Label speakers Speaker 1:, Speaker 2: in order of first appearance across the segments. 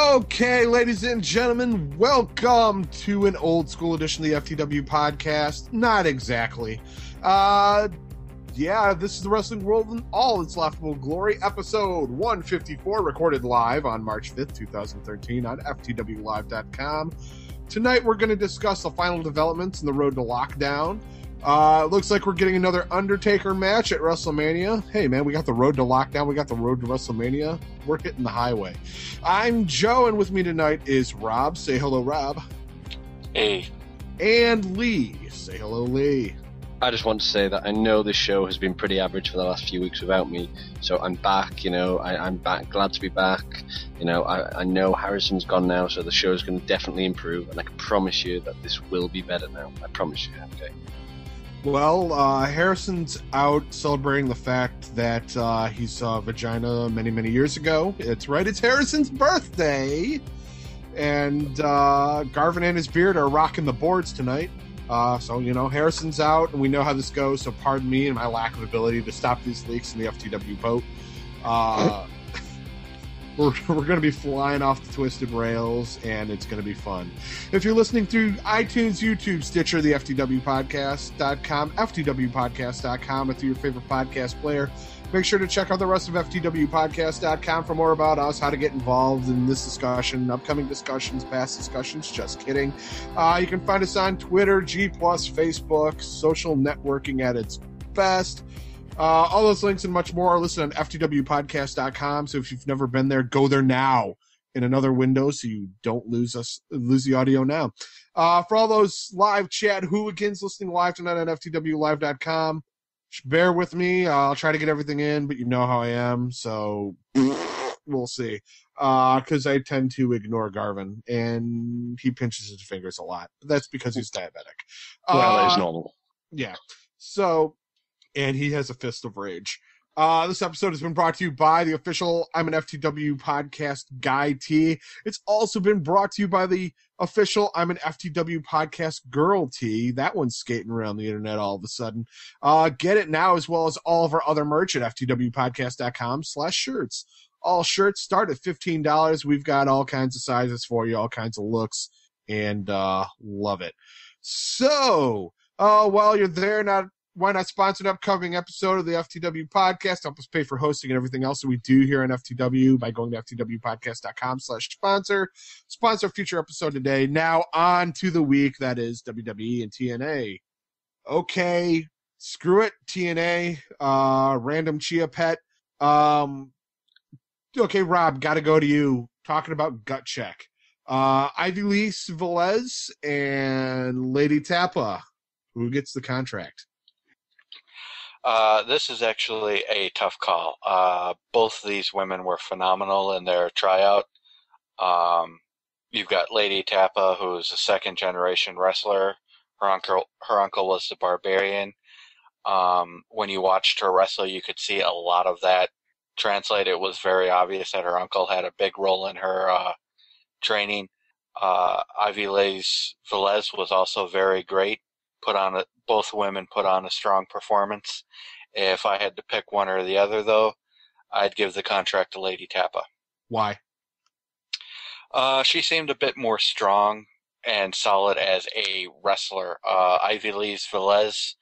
Speaker 1: Okay, ladies and gentlemen, welcome to an old school edition of the FTW podcast. Not exactly. This is the Wrestling World in all its laughable glory, episode 154, recorded live on March 5th, 2013 on FTWLive.com. Tonight we're going to discuss the final developments in the road to lockdown. It looks like we're getting another Undertaker match at Wrestlemania. Hey, man, we got the road to lockdown. We got the road to Wrestlemania. We're hitting the highway. I'm Joe, and with me tonight is Rob. Say hello, Rob.
Speaker 2: Hey.
Speaker 1: And Lee. Say hello, Lee.
Speaker 2: I just want to say that I know this show has been pretty average for the last few weeks without me, so I'm back, I'm back, glad to be back. I know Harrison's gone now, so the show's going to definitely improve, and I can promise you that this will be better now. I promise you, okay?
Speaker 1: Well, Harrison's out celebrating the fact that he saw a vagina many, many years ago. It's right, it's Harrison's birthday! And Garvin and his beard are rocking the boards tonight. So Harrison's out, and we know how this goes, so pardon me and my lack of ability to stop these leaks in the FTW boat. We're going to be flying off the twisted rails, and it's going to be fun. If you're listening through iTunes, YouTube, Stitcher, the FTWpodcast.com, FTWpodcast.com, or through your favorite podcast player, make sure to check out the rest of FTWpodcast.com for more about us, how to get involved in this discussion, upcoming discussions, past discussions. Just kidding. You can find us on Twitter, G+, Facebook, social networking at its best. All those links and much more are listed on FTWpodcast.com. So if you've never been there, go there now in another window so you don't lose the audio now. For all those live chat hooligans listening live tonight on FTWLive.com, bear with me. I'll try to get everything in, but you know how I am, so we'll see. Because I tend to ignore Garvin, and he pinches his fingers a lot. But that's because he's diabetic.
Speaker 2: That is normal.
Speaker 1: Yeah. So... and he has a fist of rage. This episode has been brought to you by the official I'm an FTW podcast guy tee. It's also been brought to you by the official I'm an FTW podcast girl tee. That one's skating around the internet all of a sudden. Get it now, as well as all of our other merch at FTWpodcast.com/shirts. All shirts start at $15. We've got all kinds of sizes for you, all kinds of looks, and love it. So, while you're there, why not sponsor an upcoming episode of the FTW podcast? Help us pay for hosting and everything else that we do here on FTW by going to FTWpodcast.com/sponsor. Sponsor a future episode today. Now on to the week that is WWE and TNA. Okay, screw it, TNA. Random Chia Pet. Okay, Rob, got to go to you. Talking about gut check. Ivy Lise Velez and Lady Tappa. Who gets the contract?
Speaker 3: This is actually a tough call. Both of these women were phenomenal in their tryout. You've got Lady Tappa, who's a second-generation wrestler. Her uncle was the Barbarian. When you watched her wrestle, you could see a lot of that translate. It was very obvious that her uncle had a big role in her training. Ivy Lise Velez was also very great. Both women put on a strong performance. If I had to pick one or the other, though, I'd give the contract to Lady Tappa.
Speaker 1: Why?
Speaker 3: She seemed a bit more strong and solid as a wrestler. Ivy Lise Velez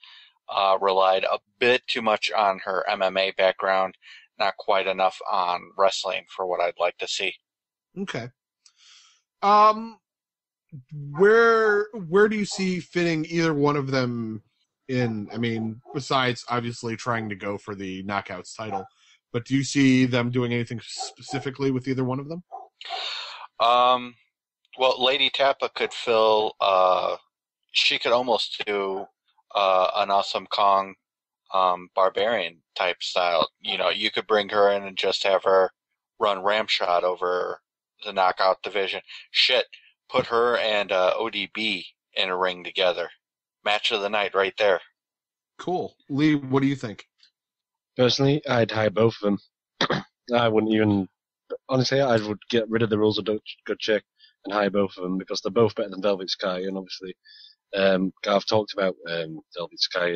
Speaker 3: relied a bit too much on her MMA background, not quite enough on wrestling for what I'd like to see.
Speaker 1: Okay. Where do you see fitting either one of them in? I mean, besides obviously trying to go for the Knockouts title, but do you see them doing anything specifically with either one of them?
Speaker 3: Well, Lady Tappa could fill. She could almost do an Awesome Kong Barbarian type style. You could bring her in and just have her run Ramshot over the Knockout division. Shit. Put her and ODB in a ring together. Match of the night right there.
Speaker 1: Cool. Lee, what do you think?
Speaker 2: Personally, I'd hire both of them. I wouldn't even... Honestly, I would get rid of the rules of gut check and hire both of them because they're both better than Velvet Sky. And obviously, Garth talked about Velvet Sky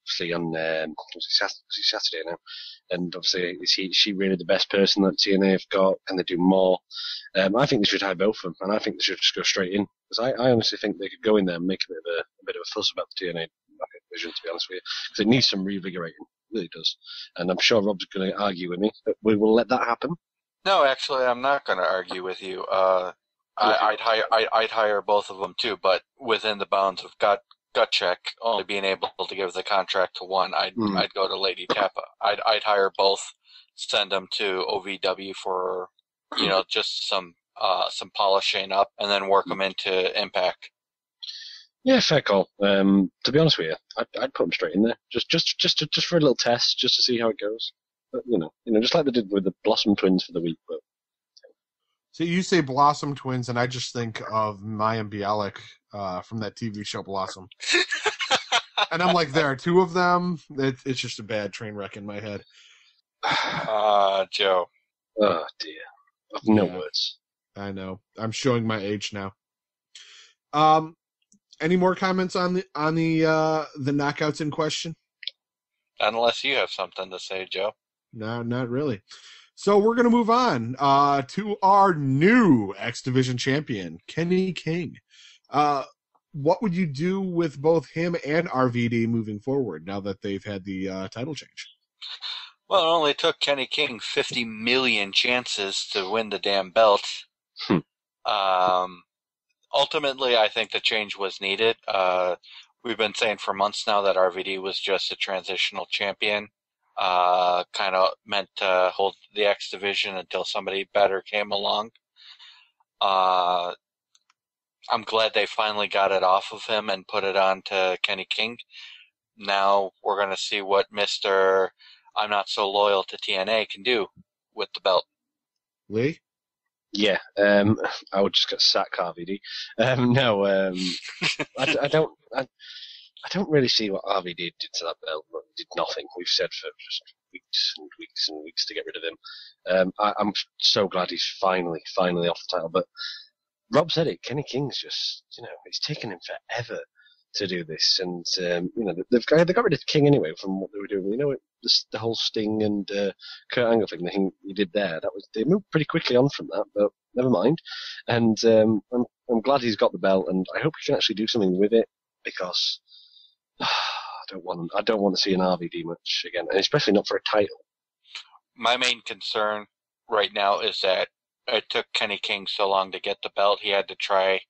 Speaker 2: obviously on Saturday now, and obviously is she really the best person that TNA have got? Can they do more? I think they should hire both of them, and I think they should just go straight in, because I honestly think they could go in there and make a bit of a fuss about the TNA division, to be honest with you, because it needs some revigorating. It really does, and I'm sure Rob's going to argue with me, but we will let that happen.
Speaker 3: No, actually, I'm not going to argue with you. I'd hire both of them too, but within the bounds of gut check, only being able to give the contract to one, I'd go to Lady Tappa. I'd hire both, send them to OVW for just some polishing up, and then work them into Impact.
Speaker 2: Yeah, fair call. To be honest with you, I'd put them straight in there, just for a little test, just to see how it goes. But just like they did with the Blossom Twins for the week. But
Speaker 1: so you say Blossom Twins, and I just think of Maya Bialik from that TV show Blossom. And I'm like, there are two of them. It's just a bad train wreck in my head.
Speaker 3: Joe.
Speaker 2: Oh dear, I've no words.
Speaker 1: I know. I'm showing my age now. Any more comments on the knockouts in question?
Speaker 3: Unless you have something to say, Joe.
Speaker 1: No, not really. So we're going to move on to our new X Division champion, Kenny King. What would you do with both him and RVD moving forward now that they've had the title change?
Speaker 3: Well, it only took Kenny King 50 million chances to win the damn belt. Ultimately, I think the change was needed. We've been saying for months now that RVD was just a transitional champion, kind of meant to hold the X Division until somebody better came along. I'm glad they finally got it off of him and put it on to Kenny King. Now we're going to see what Mr. I'm Not So Loyal to TNA can do with the belt.
Speaker 1: Lee?
Speaker 2: Yeah, I would just get sacked, RVD. No, I don't really see what RVD did to that belt. He did nothing. We've said for just weeks and weeks and weeks to get rid of him. I'm so glad he's finally off the title. But Rob said it. Kenny King's just, it's taken him forever to do this, and they got rid of King anyway from what they were doing. The whole Sting and Kurt Angle thing he did there. They moved pretty quickly on from that, but never mind. And I'm glad he's got the belt, and I hope he can actually do something with it, because I don't want to see an RVD much again, and especially not for a title.
Speaker 3: My main concern right now is that it took Kenny King so long to get the belt. He had to try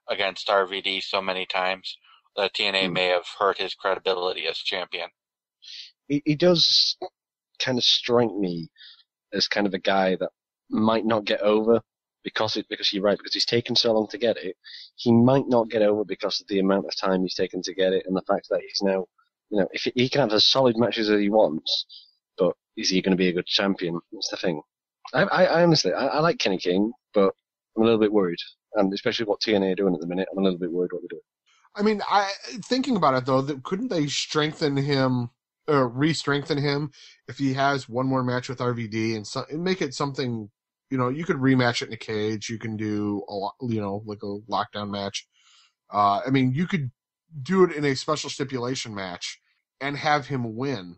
Speaker 3: against RVD so many times that TNA may have hurt his credibility as champion.
Speaker 2: He does kind of strike me as kind of a guy that might not get over because you're right, because he's taken so long to get it. He might not get over because of the amount of time he's taken to get it, and the fact that he's now, if he can have as solid matches as he wants, but is he going to be a good champion? That's the thing. I honestly like Kenny King, but I'm a little bit worried, and especially what TNA are doing at the minute. I'm a little bit worried what they're doing.
Speaker 1: I mean, thinking about it though, couldn't they strengthen him or re-strengthen him if he has one more match with RVD and make it something? You could rematch it in a cage. You can do like a lockdown match. I mean, you could do it in a special stipulation match and have him win.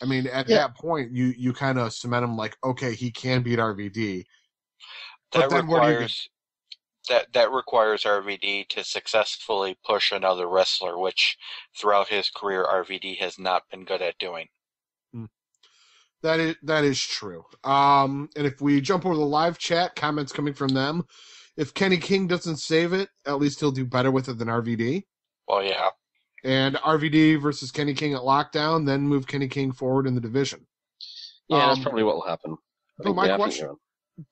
Speaker 1: I mean, at that point, you kind of cement him like, okay, he can beat RVD.
Speaker 3: That requires RVD to successfully push another wrestler, which throughout his career RVD has not been good at doing.
Speaker 1: That is true. And if we jump over the live chat, comments coming from them, if Kenny King doesn't save it, at least he'll do better with it than RVD.
Speaker 3: Well, yeah.
Speaker 1: And RVD versus Kenny King at Lockdown, then move Kenny King forward in the division.
Speaker 2: Yeah, that's probably what will happen.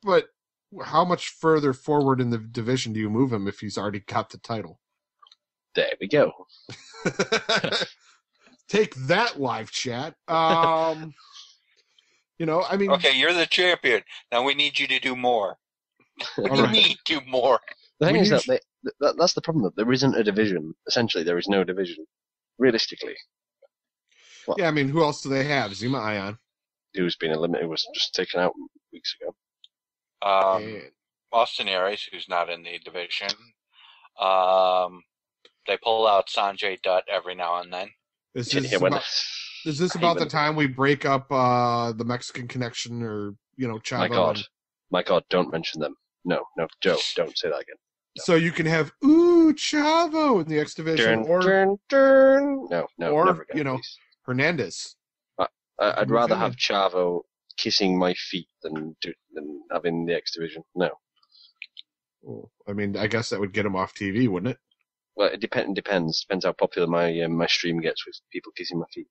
Speaker 1: But how much further forward in the division do you move him if he's already got the title?
Speaker 2: There we go.
Speaker 1: Take that, live chat. I mean...
Speaker 3: Okay, you're the champion. Now we need you to do more. We need to do more.
Speaker 2: The thing is that's the problem. There isn't a division. Essentially, there is no division. Realistically.
Speaker 1: Well, yeah, I mean, who else do they have? Zima Ion.
Speaker 2: Who's been eliminated, was just taken out weeks ago.
Speaker 3: Austin Aries, who's not in the division. They pull out Sanjay Dutt every now and then.
Speaker 1: Is
Speaker 2: Yeah,
Speaker 1: this
Speaker 2: when-
Speaker 1: about, is this
Speaker 2: I
Speaker 1: about
Speaker 2: hate
Speaker 1: the
Speaker 2: when-
Speaker 1: time we break up the Mexican Connection or, Chavo?
Speaker 2: My God, don't mention them. No, Joe, don't say that again.
Speaker 1: So you can have, Chavo in the X Division, or
Speaker 2: No,
Speaker 1: or,
Speaker 2: never again, please.
Speaker 1: Hernandez.
Speaker 2: I'd
Speaker 1: Move
Speaker 2: rather
Speaker 1: him
Speaker 2: have
Speaker 1: in.
Speaker 2: Chavo kissing my feet than having the X Division. No.
Speaker 1: Well, I mean, I guess that would get him off TV, wouldn't it?
Speaker 2: Well, it depends. Depends how popular my stream gets with people kissing my feet.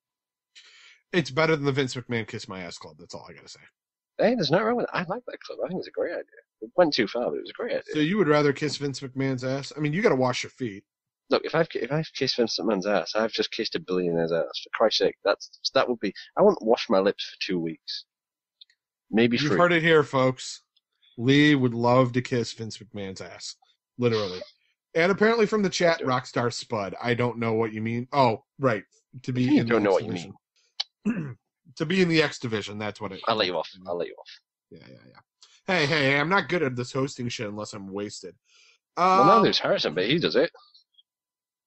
Speaker 1: It's better than the Vince McMahon Kiss My Ass Club. That's all I gotta say.
Speaker 2: Hey, there's nothing wrong with it. I like that club. I think it's a great idea. It went too far, but it was a great idea.
Speaker 1: So you would rather kiss Vince McMahon's ass? I mean, you gotta wash your feet.
Speaker 2: Look, if I've kissed Vince McMahon's ass, I've just kissed a billionaire's ass. For Christ's sake, that would be. I won't wash my lips for 2 weeks. Maybe
Speaker 1: You've
Speaker 2: 3.
Speaker 1: heard it here, folks. Lee would love to kiss Vince McMahon's ass. Literally. And apparently from the chat, Rockstar Spud. I don't know what you mean. Oh, right. To be
Speaker 2: You
Speaker 1: in
Speaker 2: don't
Speaker 1: the
Speaker 2: know
Speaker 1: X
Speaker 2: what you
Speaker 1: division. To be in the X division, that's what it.
Speaker 2: I'll let you off.
Speaker 1: Yeah. Hey, I'm not good at this hosting shit unless I'm wasted.
Speaker 2: Well, now there's Harrison, but he does it.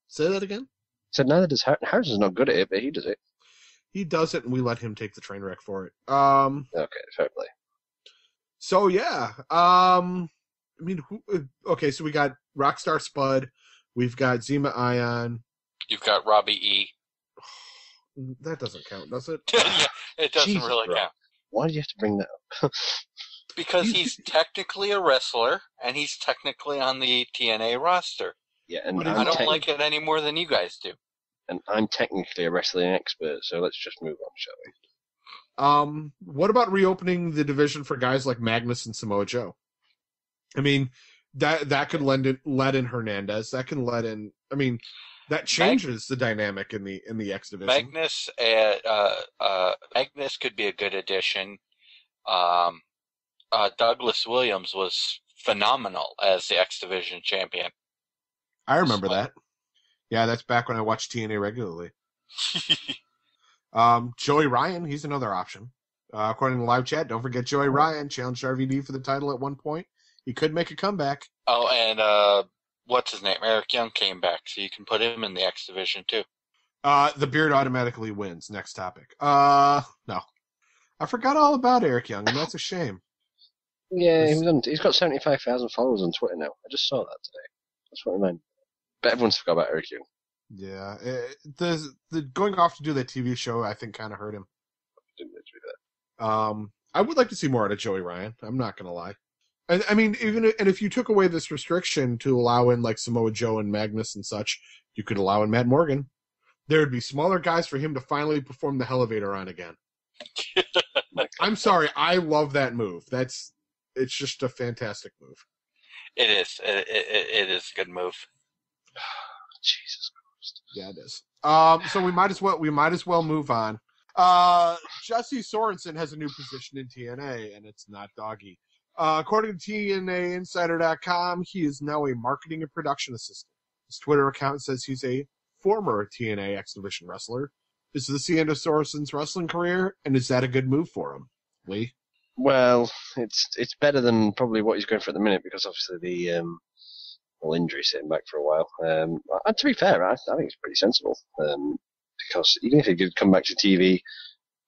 Speaker 1: Say that again?
Speaker 2: Said neither does Harrison's not good at it, but he does it.
Speaker 1: He does it, and we let him take the train wreck for it.
Speaker 2: Okay, fair play.
Speaker 1: So yeah, I mean, okay, so we got Rockstar Spud, we've got Zema Ion.
Speaker 3: You've got Robbie E.
Speaker 1: That doesn't count, does it?
Speaker 3: Yeah, it doesn't
Speaker 2: Jesus,
Speaker 3: really
Speaker 2: bro.
Speaker 3: count.
Speaker 2: Why do you have to bring that up?
Speaker 3: Because he's technically a wrestler, and he's technically on the TNA roster.
Speaker 2: Yeah, and
Speaker 3: I don't like it any more than you guys do.
Speaker 2: And I'm technically a wrestling expert, so let's just move on, shall we?
Speaker 1: What about reopening the division for guys like Magnus and Samoa Joe? I mean, that could let in Hernandez. That can let in. I mean, that changes the dynamic in the X division.
Speaker 3: Magnus could be a good addition. Douglas Williams was phenomenal as the X Division champion.
Speaker 1: I remember that. Yeah, that's back when I watched TNA regularly. Joey Ryan, he's another option. According to live chat, don't forget Joey Ryan challenged RVD for the title at one point. He could make a comeback.
Speaker 3: Oh, and what's his name? Eric Young came back, so you can put him in the X Division too.
Speaker 1: The beard automatically wins. Next topic. No. I forgot all about Eric Young, and that's a shame.
Speaker 2: Yeah, he's got 75,000 followers on Twitter now. I just saw that today. That's what I meant. But everyone's forgot about Eric Young.
Speaker 1: Yeah, the going off to do that TV show, I think, kind of hurt him.
Speaker 2: Didn't mean to do that.
Speaker 1: I would like to see more out of Joey Ryan. I'm not gonna lie. I mean, if you took away this restriction to allow in like Samoa Joe and Magnus and such, you could allow in Matt Morgan. There would be smaller guys for him to finally perform the elevator on again. I'm sorry, I love that move. It's just a fantastic move.
Speaker 3: It is. It is a good move.
Speaker 2: Jesus Christ.
Speaker 1: Yeah, it is. So we might as well move on. Jesse Sorensen has a new position in TNA, and it's not doggy. According to TNAinsider.com, he is now a marketing and production assistant. His Twitter account says he's a former TNA X Division wrestler. Is this the end of Sorensen's wrestling career, and is that a good move for him? Lee?
Speaker 2: Well, it's better than probably what he's going for at the minute, because obviously the injury sitting back for a while. And to be fair, I think it's pretty sensible. Because even if he could come back to TV,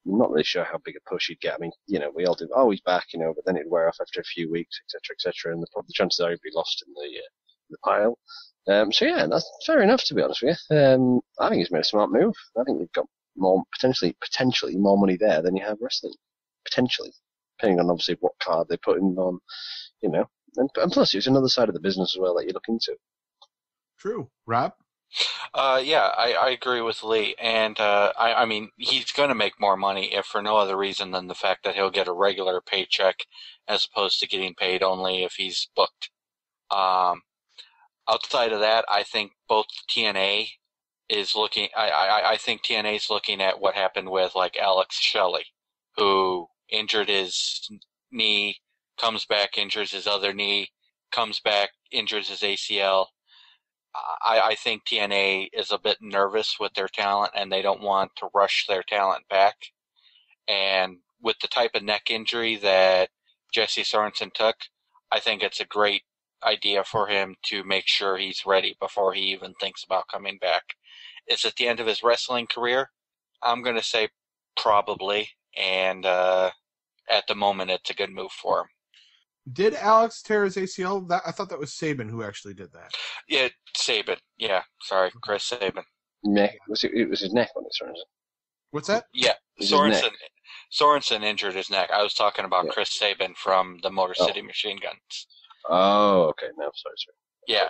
Speaker 2: I'm not really sure how big a push he'd get. I mean, we all do, he's back, but then it'd wear off after a few weeks, etc., and the chances are he'd be lost in the pile. So yeah, that's fair enough, to be honest with you. I think he's made a smart move. I think they've got more potentially more money there than you have wrestling. Potentially. Depending on obviously what card they put in on, and plus it's another side of the business as well that you look into.
Speaker 1: True. Rob?
Speaker 3: Yeah, I agree with Lee, and I mean he's going to make more money if for no other reason than the fact that he'll get a regular paycheck as opposed to getting paid only if he's booked. Outside of that, I think both TNA is looking. I think TNA is looking at what happened with like Alex Shelley, who injured his knee, comes back, injures his other knee, comes back, injures his ACL. I think TNA is a bit nervous with their talent, and they don't want to rush their talent back. And with the type of neck injury that Jesse Sorensen took, I think it's a great idea for him to make sure he's ready before he even thinks about coming back. Is it the end of his wrestling career? I'm going to say probably, and at the moment, it's a good move for him.
Speaker 1: Did Alex tear his ACL? I thought that was Saban who actually did that.
Speaker 3: Yeah, Saban. Yeah, sorry, Chris Saban.
Speaker 2: Neck. It was his neck on it, Sorensen.
Speaker 1: What's that?
Speaker 3: Yeah, Sorensen injured his neck. I was talking about Chris Saban from the Motor City Machine Guns.
Speaker 2: Oh, okay. No, sorry.
Speaker 3: Yeah,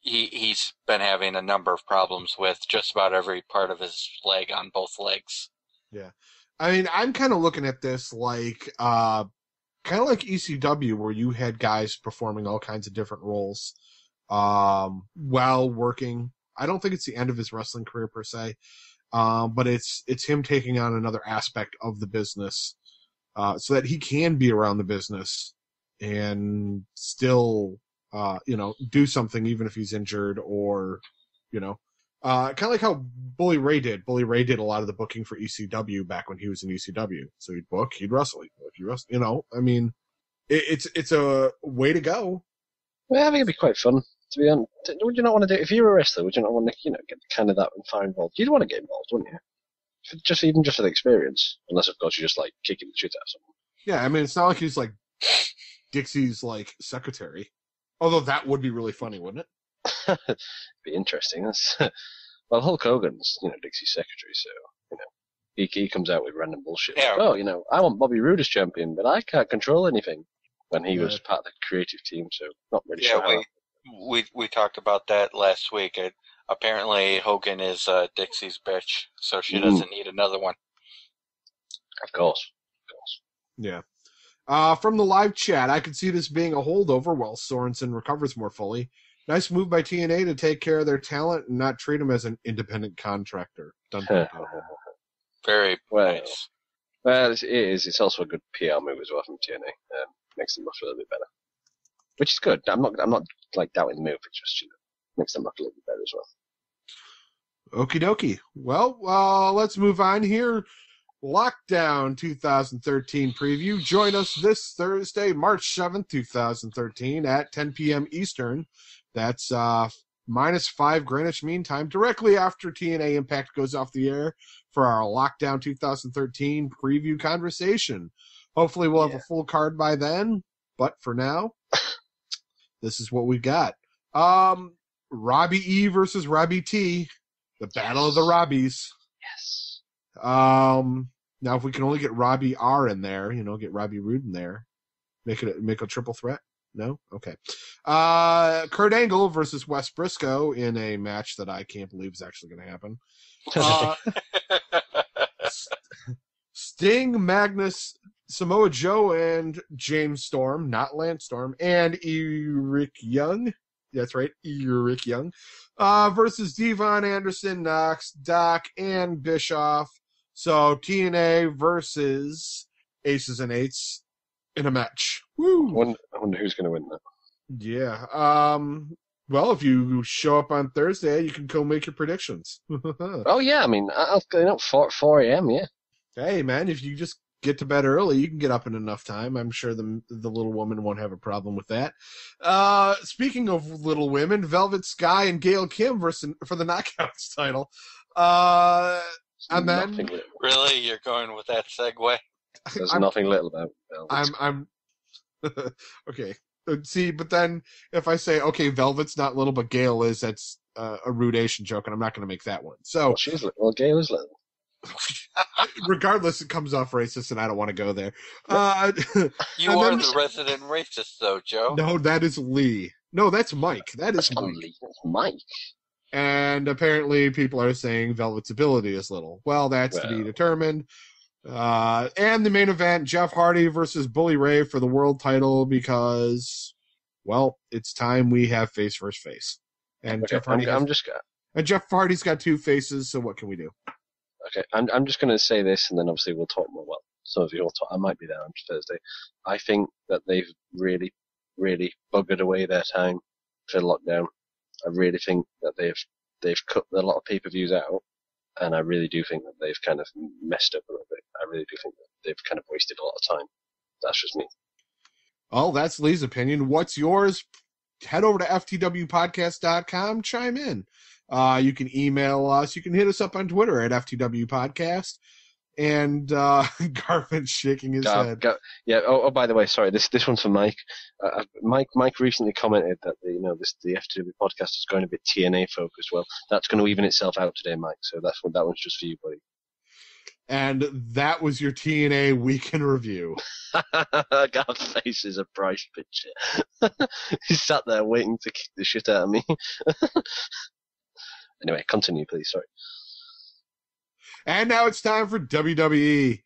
Speaker 3: he's been having a number of problems with just about every part of his leg on both legs.
Speaker 1: Yeah. I mean, I'm kind of looking at this like ECW, where you had guys performing all kinds of different roles while working. I don't think it's the end of his wrestling career per se, but it's him taking on another aspect of the business so that he can be around the business and still, do something even if he's injured or, kind of like how Bully Ray did. Bully Ray did a lot of the booking for ECW back when he was in ECW. So he'd book, he'd wrestle, he'd wrestle. I mean, it's a way to go.
Speaker 2: Well, I think it'd be quite fun. To be honest, would you not want to do? If you were a wrestler, would you not want to, get kind of that and far involved? You'd want to get involved, wouldn't you? Even just for the experience, unless of course you're just like kicking the shit out of someone.
Speaker 1: Yeah, I mean, it's not like he's like Dixie's like secretary. Although that would be really funny, wouldn't it?
Speaker 2: Be interesting. That's well, Hulk Hogan's Dixie's secretary, so he comes out with random bullshit.
Speaker 3: Yeah.
Speaker 2: Like, I want Bobby Roode as champion, but I can't control anything. When he was part of the creative team, so not really sure.
Speaker 3: Yeah, we talked about that last week. Apparently, Hogan is Dixie's bitch, so she doesn't need another one.
Speaker 2: Of course.
Speaker 1: Yeah. From the live chat, I could see this being a holdover while Sorensen recovers more fully. Nice move by TNA to take care of their talent and not treat him as an independent contractor. Dun, dun, dun.
Speaker 3: Very
Speaker 2: well,
Speaker 3: nice.
Speaker 2: Well, it is. It's also a good PR move as well from TNA. Makes them look a little bit better, which is good. I'm not like doubting the move. It just makes them look a little bit better as well.
Speaker 1: Okie dokie. Well, let's move on here. Lockdown 2013 preview. Join us this Thursday, March 7th, 2013 at 10 p.m. Eastern. That's -5 Greenwich Mean Time, directly after TNA Impact goes off the air for our Lockdown 2013 preview conversation. Hopefully we'll have a full card by then, but for now, this is what we got. Robbie E versus Robbie T, the Battle of the Robbies.
Speaker 2: Yes.
Speaker 1: Now if we can only get Robbie R in there, get Robbie Roode in there, make a triple threat. No? Okay. Kurt Angle versus Wes Briscoe in a match that I can't believe is actually going to happen. Sting, Magnus, Samoa Joe, and James Storm, not Lance Storm, and Eric Young. That's right, Eric Young. Versus Devon, Anderson, Knox, Doc, and Bischoff. So TNA versus Aces and Eights in a match. Woo!
Speaker 2: I wonder who's going to win that.
Speaker 1: Yeah. Well, if you show up on Thursday, you can go make your predictions.
Speaker 2: Oh, yeah. I mean, I'll go up 4 a.m., yeah.
Speaker 1: Hey, man, if you just get to bed early, you can get up in enough time. I'm sure the little woman won't have a problem with that. Speaking of little women, Velvet Sky and Gail Kim for the Knockouts title. And then...
Speaker 3: Really? You're going with that segue?
Speaker 2: There's nothing little about Velvet.
Speaker 1: I'm okay. See, but then if I say, okay, Velvet's not little, but Gail is, that's a rudation joke, and I'm not going to make that one. So
Speaker 2: well, she's little. Well, Gail is little.
Speaker 1: Regardless, it comes off racist, and I don't want to go there.
Speaker 3: You are the resident racist, though, Joe.
Speaker 1: No, that is Lee. No, that's Mike. That's Mike.
Speaker 2: Lee. That's Mike.
Speaker 1: And apparently, people are saying Velvet's ability is little. Well, that's to be determined. And the main event, Jeff Hardy versus Bully Ray for the world title because, well, it's time we have face versus face. And okay, Jeff Hardy's got two faces, so what can we do?
Speaker 2: Okay, I'm just going to say this, and then obviously we'll talk more. Well, some of you will talk. I might be there on Thursday. I think that they've really, really buggered away their time for lockdown. I really think that they've cut a lot of pay-per-views out, and I really do think that they've kind of messed up a little bit. I really do think that they've kind of wasted a lot of time. That's just me.
Speaker 1: Oh, that's Lee's opinion. What's yours? Head over to FTWpodcast.com, chime in. You can email us. You can hit us up on Twitter at FTW Podcast. And Garvin's shaking his head.
Speaker 2: Yeah. Oh, by the way, sorry. This one's for Mike. Mike recently commented that the FTW podcast is going a bit TNA focused. Well, that's going to even itself out today, Mike. So that one's just for you, buddy.
Speaker 1: And that was your TNA Week in Review.
Speaker 2: God's face is a price picture. He sat there waiting to kick the shit out of me. Anyway, continue, please. Sorry.
Speaker 1: And now it's time for WWE.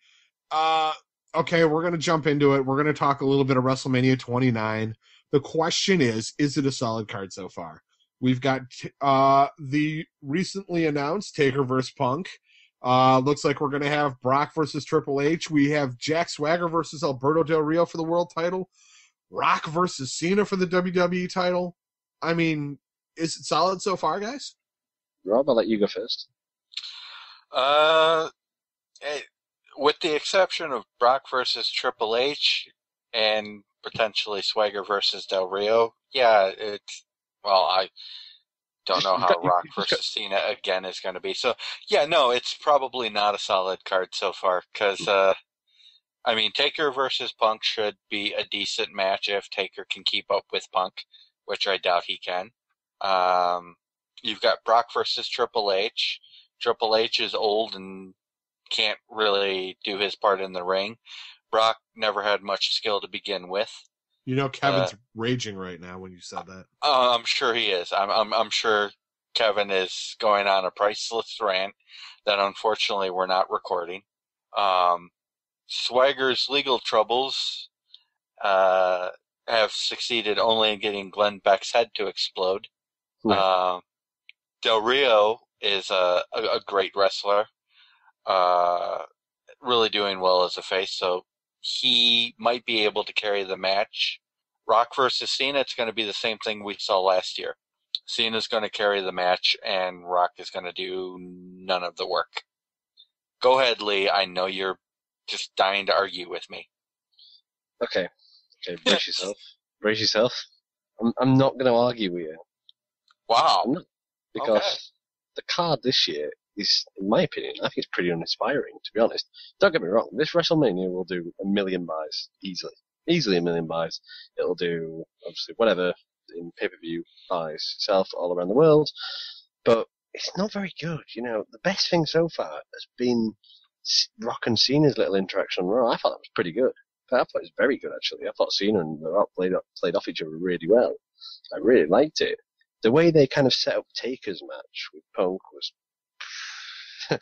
Speaker 1: Okay, we're going to jump into it. We're going to talk a little bit of WrestleMania 29. The question is it a solid card so far? We've got the recently announced Taker vs. Punk. Looks like we're going to have Brock versus Triple H. We have Jack Swagger versus Alberto Del Rio for the world title. Rock versus Cena for the WWE title. I mean, is it solid so far, guys?
Speaker 2: Rob, I'll let you go first.
Speaker 3: With the exception of Brock versus Triple H and potentially Swagger versus Del Rio, yeah, I don't know how Rock versus Cena again is going to be. So, yeah, no, it's probably not a solid card so far because, Taker versus Punk should be a decent match if Taker can keep up with Punk, which I doubt he can. You've got Brock versus Triple H. Triple H is old and can't really do his part in the ring. Brock never had much skill to begin with.
Speaker 1: You know, Kevin's raging right now when you said that.
Speaker 3: I'm sure he is. I'm sure Kevin is going on a priceless rant that unfortunately we're not recording. Swagger's legal troubles have succeeded only in getting Glenn Beck's head to explode. Right. Del Rio is a great wrestler, really doing well as a face, so he might be able to carry the match. Rock versus Cena, it's going to be the same thing we saw last year. Cena's going to carry the match, and Rock is going to do none of the work. Go ahead, Lee. I know you're just dying to argue with me.
Speaker 2: Okay, brace yourself. Brace yourself. I'm not going to argue with you.
Speaker 3: Wow.
Speaker 2: I'm not, because the card this year is, in my opinion, I think it's pretty uninspiring, to be honest. Don't get me wrong, this WrestleMania will do 1 million buys, easily. Easily 1 million buys. It'll do, obviously, whatever in pay-per-view buys itself all around the world, but it's not very good. You know, the best thing so far has been Rock and Cena's little interaction on Raw. I thought that was pretty good. I thought it was very good, actually. I thought Cena and The Rock played off each other really well. I really liked it. The way they kind of set up Taker's match with Punk was it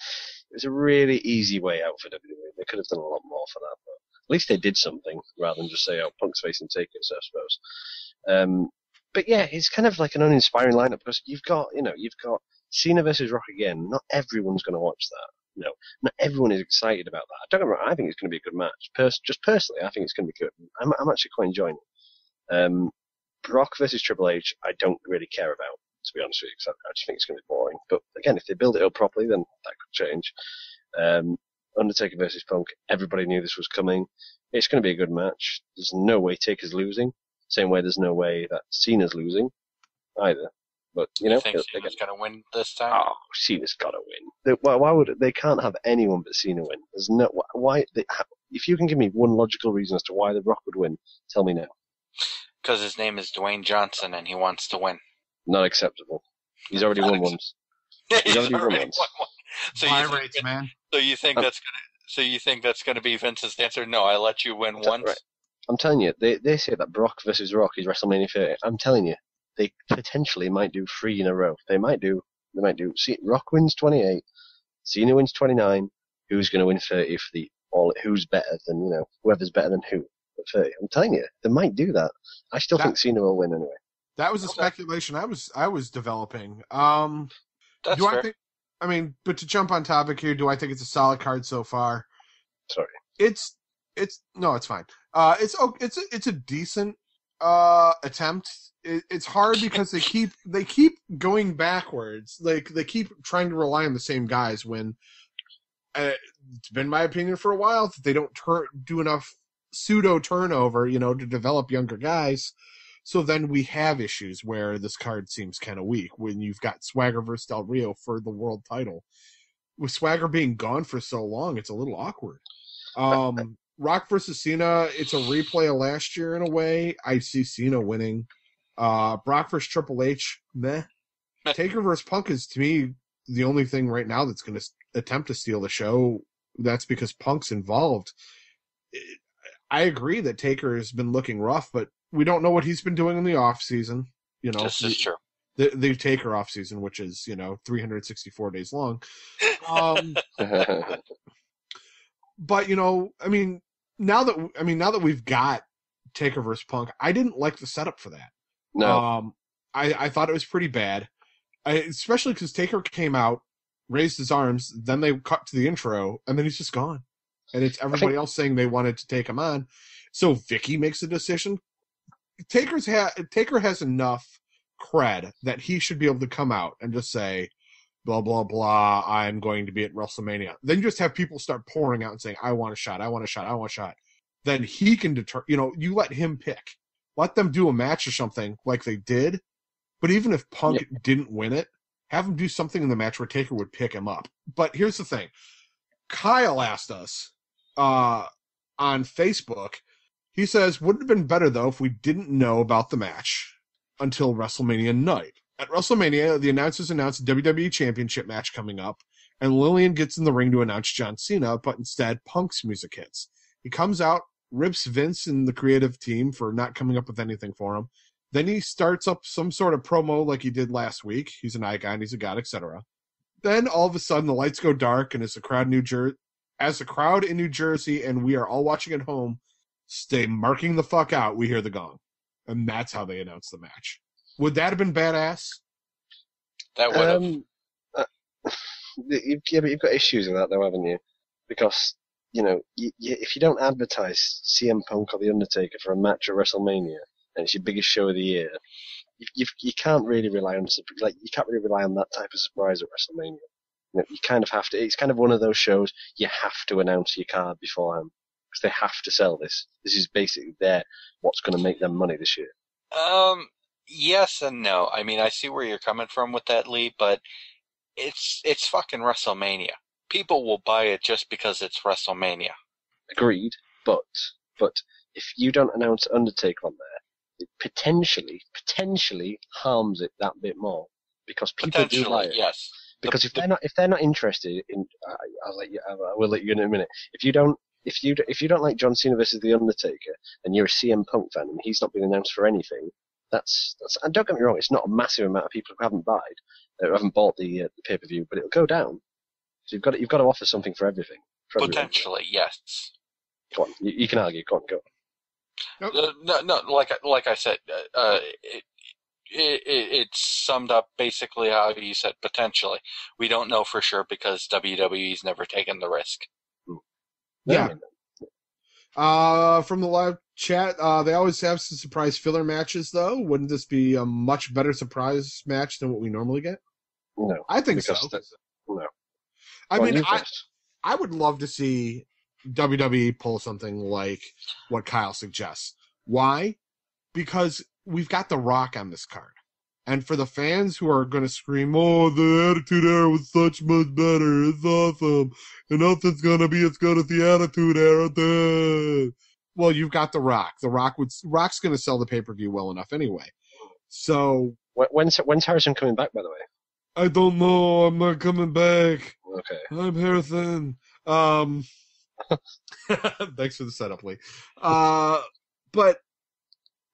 Speaker 2: was a really easy way out for WWE. They could have done a lot more for that, but at least they did something rather than just say, "Oh, Punk's facing Taker," so I suppose. But yeah, it's kind of like an uninspiring lineup because you've got Cena versus Rock again. Not everyone's going to watch that. No, not everyone is excited about that. Don't get me wrong, I think it's going to be a good match. Just personally, I think it's going to be good. I'm actually quite enjoying it. Brock versus Triple H, I don't really care about, to be honest with you, because I just think it's going to be boring. But again, if they build it up properly, then that could change. Undertaker versus Punk, everybody knew this was coming. It's going to be a good match. There's no way Taker's losing. Same way there's no way that Cena's losing either. But, you
Speaker 3: think Cena's going to win this time?
Speaker 2: Oh, Cena's got to win. Why would they can't have anyone but Cena win? There's no why. If you can give me one logical reason as to why The Rock would win, tell me now.
Speaker 3: Because his name is Dwayne Johnson and he wants to win.
Speaker 2: Not acceptable. He's already won once.
Speaker 3: He's already won once. So you think that's gonna be Vince's answer? No, I let you win once. Right.
Speaker 2: I'm telling you, they say that Brock versus Rock is WrestleMania 30. I'm telling you, they potentially might do 3 in a row. They might do. See, Rock wins 28, Cena wins 29. Who's going to win 30 for the all? Who's better than whoever's better than who? 30. I'm telling you, they might do that. I still think Cena will win anyway.
Speaker 1: That was a speculation I was developing.
Speaker 3: That's fair.
Speaker 1: But to jump on topic here, do I think it's a solid card so far?
Speaker 2: Sorry.
Speaker 1: It's fine. It's a decent attempt. It's hard because they keep going backwards. Like they keep trying to rely on the same guys when it's been my opinion for a while that they don't do enough pseudo turnover, to develop younger guys. So then we have issues where this card seems kind of weak when you've got Swagger versus Del Rio for the world title. With Swagger being gone for so long, it's a little awkward. Rock versus Cena, it's a replay of last year in a way. I see Cena winning. Brock versus Triple H, meh. Taker versus Punk is, to me, the only thing right now that's going to attempt to steal the show. That's because Punk's involved. I agree that Taker has been looking rough, but we don't know what he's been doing in the off season.
Speaker 3: This is true.
Speaker 1: The Taker off season, which is 364 days long. But now that we've got Taker versus Punk, I didn't like the setup for that.
Speaker 2: No,
Speaker 1: I thought it was pretty bad, especially because Taker came out, raised his arms, then they cut to the intro, and then he's just gone, and it's everybody else saying they wanted to take him on. So Vicky makes a decision. Taker has enough cred that he should be able to come out and just say, blah, blah, blah, I'm going to be at WrestleMania. Then you just have people start pouring out and saying, I want a shot, I want a shot, I want a shot. Then he can you let him pick. Let them do a match or something like they did. But even if Punk didn't win it, have him do something in the match where Taker would pick him up. But here's the thing. Kyle asked us on Facebook, he says, would it have been better, though, if we didn't know about the match until WrestleMania night? At WrestleMania, the announcers announced a WWE Championship match coming up, and Lillian gets in the ring to announce John Cena, but instead Punk's music hits. He comes out, rips Vince and the creative team for not coming up with anything for him. Then he starts up some sort of promo like he did last week. He's an icon, he's a god, etc. Then all of a sudden the lights go dark, and as the crowd in New Jersey and we are all watching at home stay marking the fuck out, we hear the gong. And that's how they announce the match. Would that have been badass?
Speaker 3: That would have.
Speaker 2: You've got issues with that, though, haven't you? Because, if you don't advertise CM Punk or The Undertaker for a match at WrestleMania, and it's your biggest show of the year, you can't really rely on that type of surprise at WrestleMania. You kind of have to. It's kind of one of those shows you have to announce your card beforehand because they have to sell this. This is basically what's going to make them money this year.
Speaker 3: Yes and no. I mean, I see where you're coming from with that, Lee, but it's fucking WrestleMania. People will buy it just because it's WrestleMania.
Speaker 2: Agreed, but if you don't announce Undertaker on there, it potentially harms it that bit more because people do like it. Yes. Because if they're not interested in, I will let you in a minute. If you don't like John Cena versus The Undertaker, and you're a CM Punk fan, and he's not been announced for anything, that's and don't get me wrong, it's not a massive amount of people who haven't bought the pay-per-view, but it'll go down. So you've got to offer something for everything.
Speaker 3: Potentially, yes.
Speaker 2: Go on, you can argue. Go on.
Speaker 3: No. Like I said, it's summed up basically how you said potentially. We don't know for sure because WWE's never taken the risk.
Speaker 1: Yeah. From the live chat, they always have some surprise filler matches, though. Wouldn't this be a much better surprise match than what we normally get?
Speaker 2: No.
Speaker 1: I think so.
Speaker 2: No.
Speaker 1: I mean, I would love to see WWE pull something like what Kyle suggests. Why? Because we've got The Rock on this card. And for the fans who are going to scream, oh, the Attitude Era was such much better, it's awesome, and nothing's going to be as good as the Attitude Era. Duh. Well, you've got The Rock. Rock's going to sell the pay-per-view well enough anyway. So...
Speaker 2: When's Harrison coming back, by the way?
Speaker 1: I don't know. I'm not coming back.
Speaker 2: Okay.
Speaker 1: I'm Harrison. Thanks for the setup, Lee. But...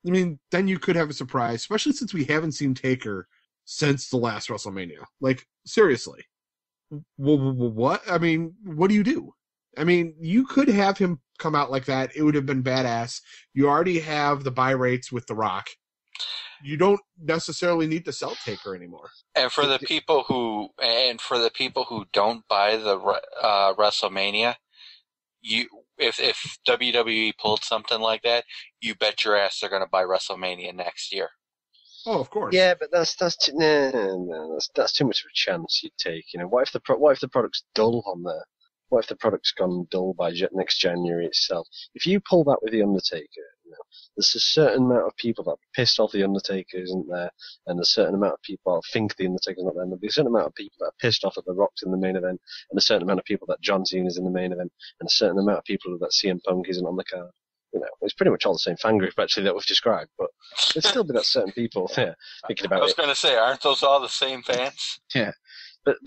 Speaker 1: I mean, then you could have a surprise, especially since we haven't seen Taker since the last WrestleMania. Like, seriously. What? I mean, what do you do? I mean, you could have him come out like that. It would have been badass. You already have the buy rates with The Rock. You don't necessarily need to sell Taker anymore.
Speaker 3: And for the people who don't buy the WrestleMania, if WWE pulled something like that, you bet your ass they're going to buy WrestleMania next year.
Speaker 1: Oh, of course.
Speaker 2: Yeah, but that's too much of a chance you'd take. What if the product's dull on there? What if the product's gone dull by next January itself? If you pull that with The Undertaker, You know, there's a certain amount of people that are pissed off the Undertaker isn't there, and a certain amount of people that think the Undertaker's not there. And there'll be a certain amount of people that are pissed off that The Rock's in the main event, and a certain amount of people that John Cena's in the main event, and a certain amount of people that CM Punk isn't on the card. You know, it's pretty much all the same fan group actually that we've described, but there'd still be that certain people thinking about it.
Speaker 3: I was going to say, aren't those all the same fans?
Speaker 2: Yeah. But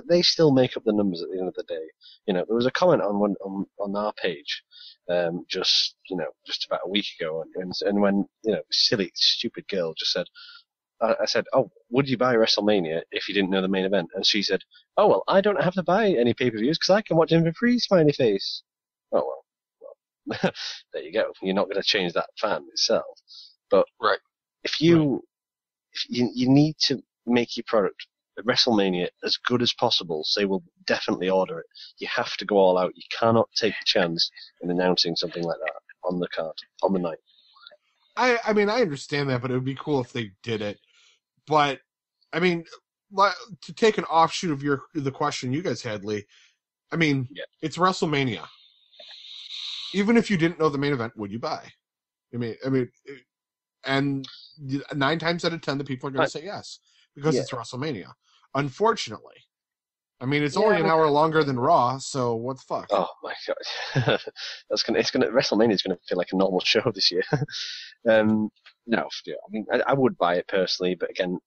Speaker 2: they still make up the numbers at the end of the day. You know, there was a comment on our page, just about a week ago, and when silly stupid girl just said, I said, oh, would you buy WrestleMania if you didn't know the main event? And she said, oh well, I don't have to buy any pay-per-views because I can watch them for free. Smiley face. Oh well, there you go. You're not going to change that fan itself, but
Speaker 3: right.
Speaker 2: If you need to make your product at WrestleMania as good as possible, so they will definitely order it. You have to go all out. You cannot take the chance in announcing something like that on the card, on the night.
Speaker 1: I mean, I understand that, but it would be cool if they did it. But, I mean, to take an offshoot of the question you guys had, Lee, I mean, It's WrestleMania. Even if you didn't know the main event, would you buy? And 9 times out of 10, the people are going to say yes, because it's WrestleMania. Unfortunately. I mean, it's only an hour longer than Raw, so what the fuck?
Speaker 2: Oh my god, WrestleMania is gonna feel like a normal show this year. No, I mean, I would buy it personally, but again,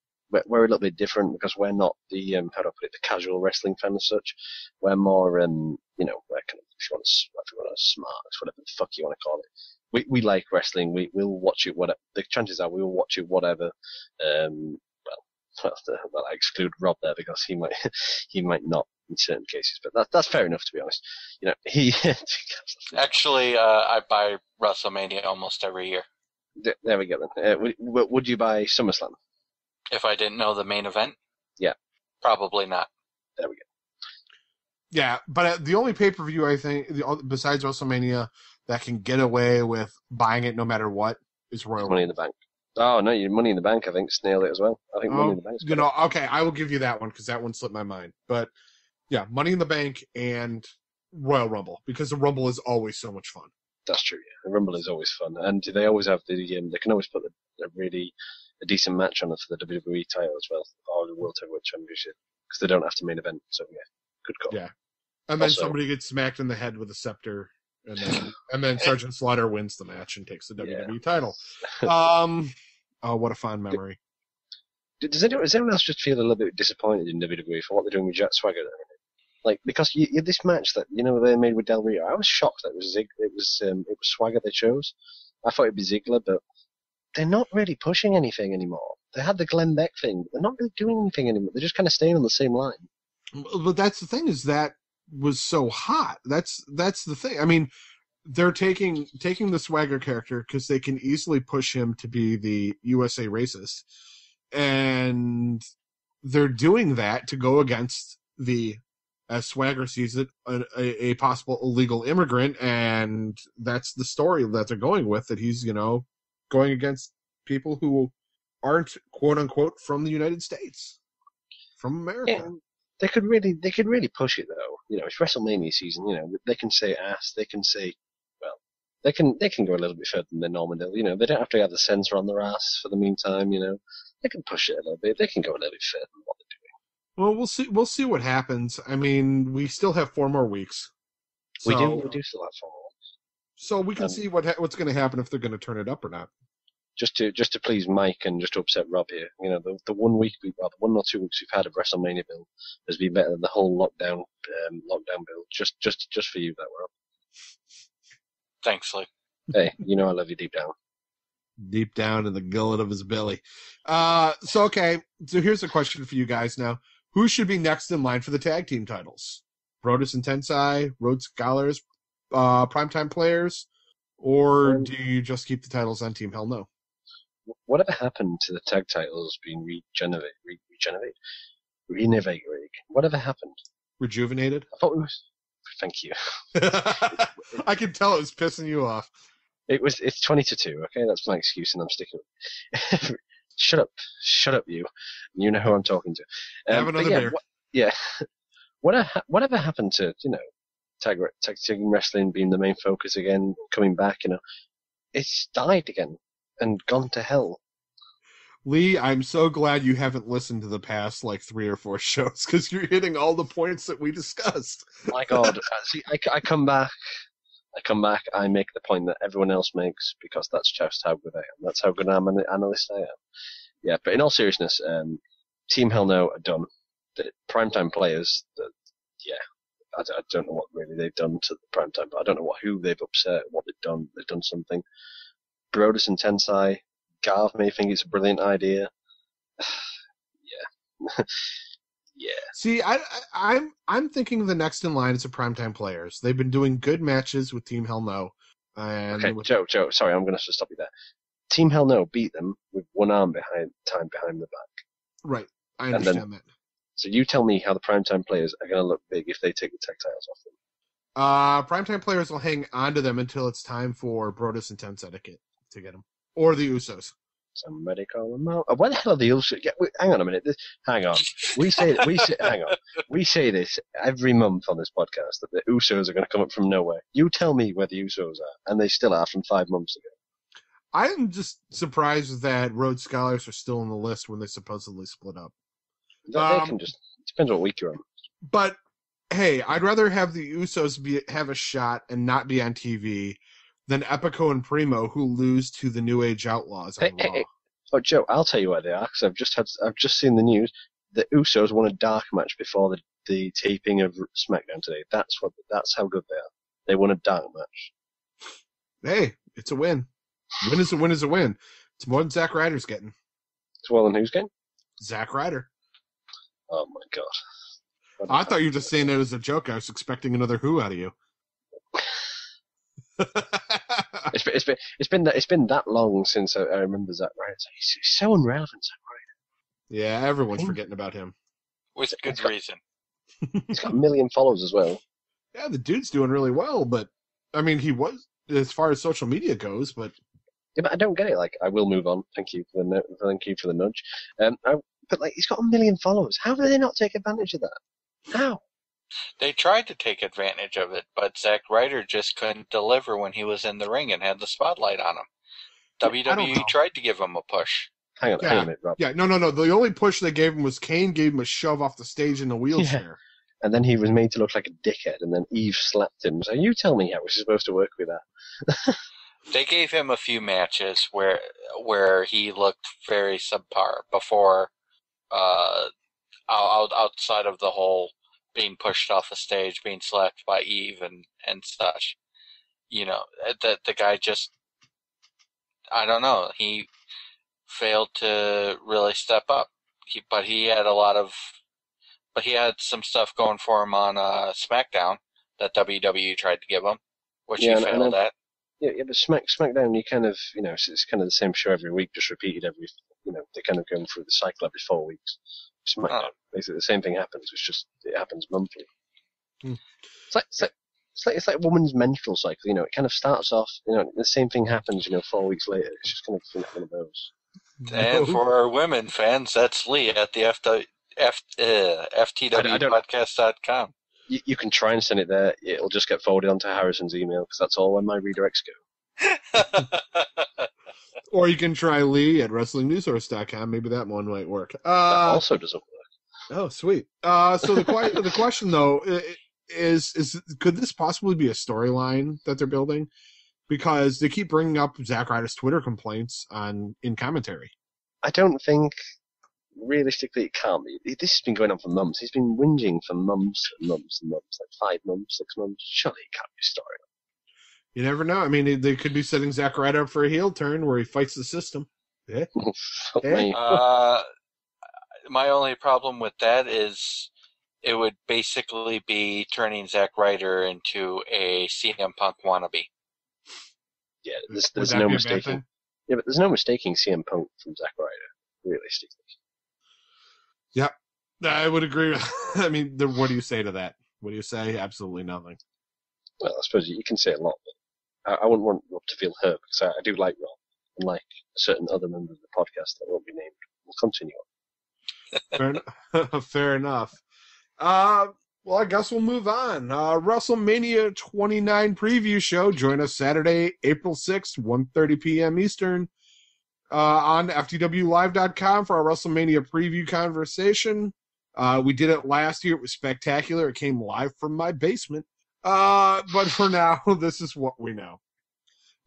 Speaker 2: we're a little bit different because we're not the how do I put it, the casual wrestling fan as such. We're more we're kind of, if you want to smart, whatever the fuck you want to call it. We like wrestling. We'll watch it. Whatever the chances are, we will watch it. Whatever. Well, I exclude Rob there because he might not in certain cases, but that's fair enough, to be honest. You know, he
Speaker 3: actually I buy WrestleMania almost every year.
Speaker 2: There we go. Then. Would you buy SummerSlam
Speaker 3: if I didn't know the main event?
Speaker 2: Yeah,
Speaker 3: probably not.
Speaker 2: There we go.
Speaker 1: Yeah, but the only pay-per-view I think besides WrestleMania that can get away with buying it no matter what is Royal
Speaker 2: Money in the Bank. Oh no, your Money in the Bank I think nailed it as well. I think Money in the Bank.
Speaker 1: Okay, I will give you that one because that one slipped my mind. But yeah, Money in the Bank and Royal Rumble, because the Rumble is always so much fun.
Speaker 2: That's true. Yeah, the Rumble is always fun, and they always have they can always put a decent match on it for the WWE title as well, or the World Heavyweight Championship, because they don't have to main event. So yeah, good call.
Speaker 1: Yeah, and then somebody gets smacked in the head with a scepter. And then Sergeant Slaughter wins the match and takes the WWE title. Oh, what a fond memory.
Speaker 2: Does anyone else just feel a little bit disappointed in WWE for what they're doing with Jack Swagger? Like, because you had this match that they made with Del Rio. I was shocked that it was Swagger they chose. I thought it'd be Ziggler, but they're not really pushing anything anymore. They had the Glenn Beck thing. They're not really doing anything anymore. They're just kind of staying on the same line.
Speaker 1: But that's the thing, is that was so hot. That's the thing. I mean, they're taking the Swagger character because they can easily push him to be the USA racist, and they're doing that to go against as Swagger sees it, a possible illegal immigrant, and that's the story that they're going with. That he's going against people who aren't quote unquote from the United States, from America.
Speaker 2: Yeah. They could really push it though. It's WrestleMania season. They can say ass. They can say, well, they can go a little bit further than they normally do. They don't have to have the censor on their ass for the meantime. They can push it a little bit. They can go a little bit further than what they're
Speaker 1: Well,
Speaker 2: doing.
Speaker 1: we'll see what happens. I mean, we still have 4 more weeks.
Speaker 2: We do still have 4 more weeks.
Speaker 1: So we can see what's going to happen if they're going to turn it up or not.
Speaker 2: Just to please Mike and just to upset Rob here, the 1 week the 1 or 2 weeks we've had of WrestleMania build has been better than the whole lockdown build. Just for you, that Rob.
Speaker 3: Thanks, Lee.
Speaker 2: Hey, I love you deep down.
Speaker 1: Deep down in the gullet of his belly. So here's a question for you guys now. Who should be next in line for the tag team titles? Brodus and Tensai, Rhodes Scholars, Primetime Players, or do you just keep the titles on Team Hell No?
Speaker 2: Whatever happened to the tag titles being renovated? Whatever happened?
Speaker 1: Rejuvenated?
Speaker 2: I thought it was. Thank you.
Speaker 1: I can tell it was pissing you off.
Speaker 2: It's 20-2. Okay, that's my excuse, and I'm sticking with it. Shut up, you. You know who I'm talking to.
Speaker 1: Have another beer.
Speaker 2: Whatever happened to tag team wrestling being the main focus again, coming back? it's died again and gone to hell.
Speaker 1: Lee, I'm so glad you haven't listened to the past, 3 or 4 shows, because you're hitting all the points that we discussed.
Speaker 2: My God. See, I come back, I make the point that everyone else makes, because that's just how good I am. That's how good an analyst I am. Yeah, but in all seriousness, Team Hell No are done. The primetime players, I don't know what really they've done to the primetime, but I don't know who they've upset, what they've done. They've done something. Brodus and Tensai, Garv may think it's a brilliant idea. Yeah. Yeah.
Speaker 1: See, I'm thinking the next in line is the primetime players. They've been doing good matches with Team Hell No. And
Speaker 2: Okay, Joe, sorry, I'm going to stop you there. Team Hell No beat them with one arm behind the back.
Speaker 1: Right, I understand that.
Speaker 2: So you tell me how the primetime players are going to look big if they take the tag titles off them.
Speaker 1: Primetime players will hang on to them until it's time for Brodus and Tensai to get them. Or the Usos.
Speaker 2: Somebody call them out. Where the hell are the Usos? Yeah, hang on a minute. Hang on. Hang on. We say this every month on this podcast that the Usos are going to come up from nowhere. You tell me where the Usos are, and they still are from 5 months ago.
Speaker 1: I'm just surprised that Rhodes Scholars are still on the list when they supposedly split up.
Speaker 2: They can just, it depends what week you're on.
Speaker 1: But hey, I'd rather have the Usos have a shot and not be on TV than Epico and Primo, who lose to the New Age Outlaws on Raw.
Speaker 2: Hey. Oh, Joe, I'll tell you where they are, because I've just seen the news. The Usos won a dark match before the taping of SmackDown today. That's how good they are. They won a dark match.
Speaker 1: Hey, it's a win. Win is a win is a win. It's more than Zack Ryder's getting.
Speaker 2: It's more than who's getting?
Speaker 1: Zack Ryder.
Speaker 2: Oh my God.
Speaker 1: I thought you were just saying that as a joke. I was expecting another who out of you.
Speaker 2: It's been that long since I remember Zack Ryder. He's so irrelevant, Zack Ryder.
Speaker 1: Yeah, everyone's forgetting about him.
Speaker 3: With good reason.
Speaker 2: He's got 1 million followers as well.
Speaker 1: Yeah, the dude's doing really well, but I mean, he was as far as social media goes. But
Speaker 2: yeah, but I don't get it. I will move on. Thank you for the nudge. But he's got 1 million followers. How do they not take advantage of that? How?
Speaker 3: They tried to take advantage of it, but Zack Ryder just couldn't deliver when he was in the ring and had the spotlight on him. WWE tried to give him a push.
Speaker 2: Hang on a minute, Rob.
Speaker 1: Yeah, no. The only push they gave him was Kane gave him a shove off the stage in a wheelchair.
Speaker 2: Yeah. And then he was made to look like a dickhead, and then Eve slapped him. So you tell me how we're supposed to work with that.
Speaker 3: They gave him a few matches where he looked very subpar before, outside of the whole being pushed off the stage, being slapped by Eve and such. You know, the guy just, I don't know, he failed to really step up. But he had some stuff going for him on SmackDown that WWE tried to give him, which he failed at.
Speaker 2: Yeah, but SmackDown, you kind of, it's kind of the same show every week, just repeated they're kind of going through the cycle every 4 weeks. SmackDown, basically the same thing happens. It's just it happens monthly. It's like a woman's menstrual cycle. It kind of starts off. The same thing happens. 4 weeks later. It's just kind of one of those.
Speaker 3: And for our women fans, that's Lee at the FTWpodcast.com.
Speaker 2: You can try and send it there. It'll just get forwarded onto Harrison's email because that's all where my redirects go.
Speaker 1: Or you can try Lee at WrestlingNewsSource.com. Maybe that one might work.
Speaker 2: That also doesn't work.
Speaker 1: Oh, sweet. So the question though is could this possibly be a storyline that they're building? Because they keep bringing up Zack Ryder's Twitter complaints in commentary.
Speaker 2: I don't think, realistically, it can't be. This has been going on for months. He's been whinging for months and months and months, like 5 months, 6 months. Surely it can't be a storyline.
Speaker 1: You never know. I mean, they could be setting Zack Ryder up for a heel turn where he fights the system. Yeah.
Speaker 3: My only problem with that is it would basically be turning Zack Ryder into a CM Punk wannabe.
Speaker 2: Yeah, there's no mistaking. Yeah, but there's no mistaking CM Punk from Zack Ryder, realistically.
Speaker 1: Yep, I would agree. I mean, what do you say to that? What do you say? Absolutely nothing.
Speaker 2: Well, I suppose you can say a lot, but I wouldn't want Rob to feel hurt because I do like Rob, unlike certain other members of the podcast that won't be named. We'll continue on.
Speaker 1: Fair enough. Well, I guess we'll move on. WrestleMania 29 preview show. Join us Saturday, April 6th, 1:30 p.m. Eastern, on FTWLive.com for our WrestleMania preview conversation. We did it last year. It was spectacular. It came live from my basement. But for now, this is what we know.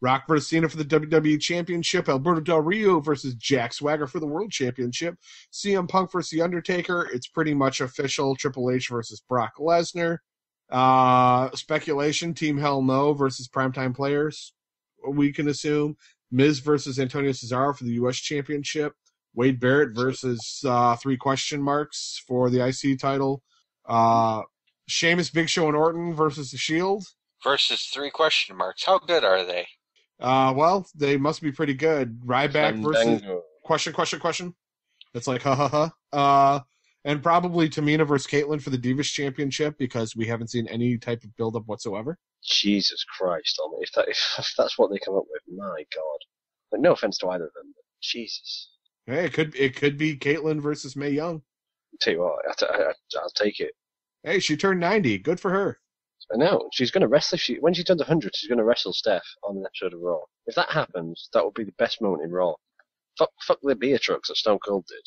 Speaker 1: Rock versus Cena for the WWE Championship. Alberto Del Rio versus Jack Swagger for the World Championship. CM Punk versus The Undertaker. It's pretty much official. Triple H versus Brock Lesnar. Speculation, Team Hell No versus Primetime Players. We can assume. Miz versus Antonio Cesaro for the U.S. Championship. Wade Barrett versus 3 question marks for the IC title. Sheamus, Big Show, and Orton versus The Shield.
Speaker 3: Versus 3 question marks. How good are they?
Speaker 1: Well, they must be pretty good. Ryback versus question. That's like ha. And probably Tamina versus Caitlyn for the Divas Championship because we haven't seen any type of build-up whatsoever.
Speaker 2: Jesus Christ, Tommy. If that's what they come up with, my God. Like, no offense to either of them, but Jesus.
Speaker 1: Hey, it could be Caitlyn versus Mae Young.
Speaker 2: I'll tell you what, I'll take it.
Speaker 1: Hey, she turned 90. Good for her.
Speaker 2: I know. She's going to wrestle. When she turns 100, she's going to wrestle Steph on an episode of Raw. If that happens, that would be the best moment in Raw. Fuck the beer trucks that Stone Cold did.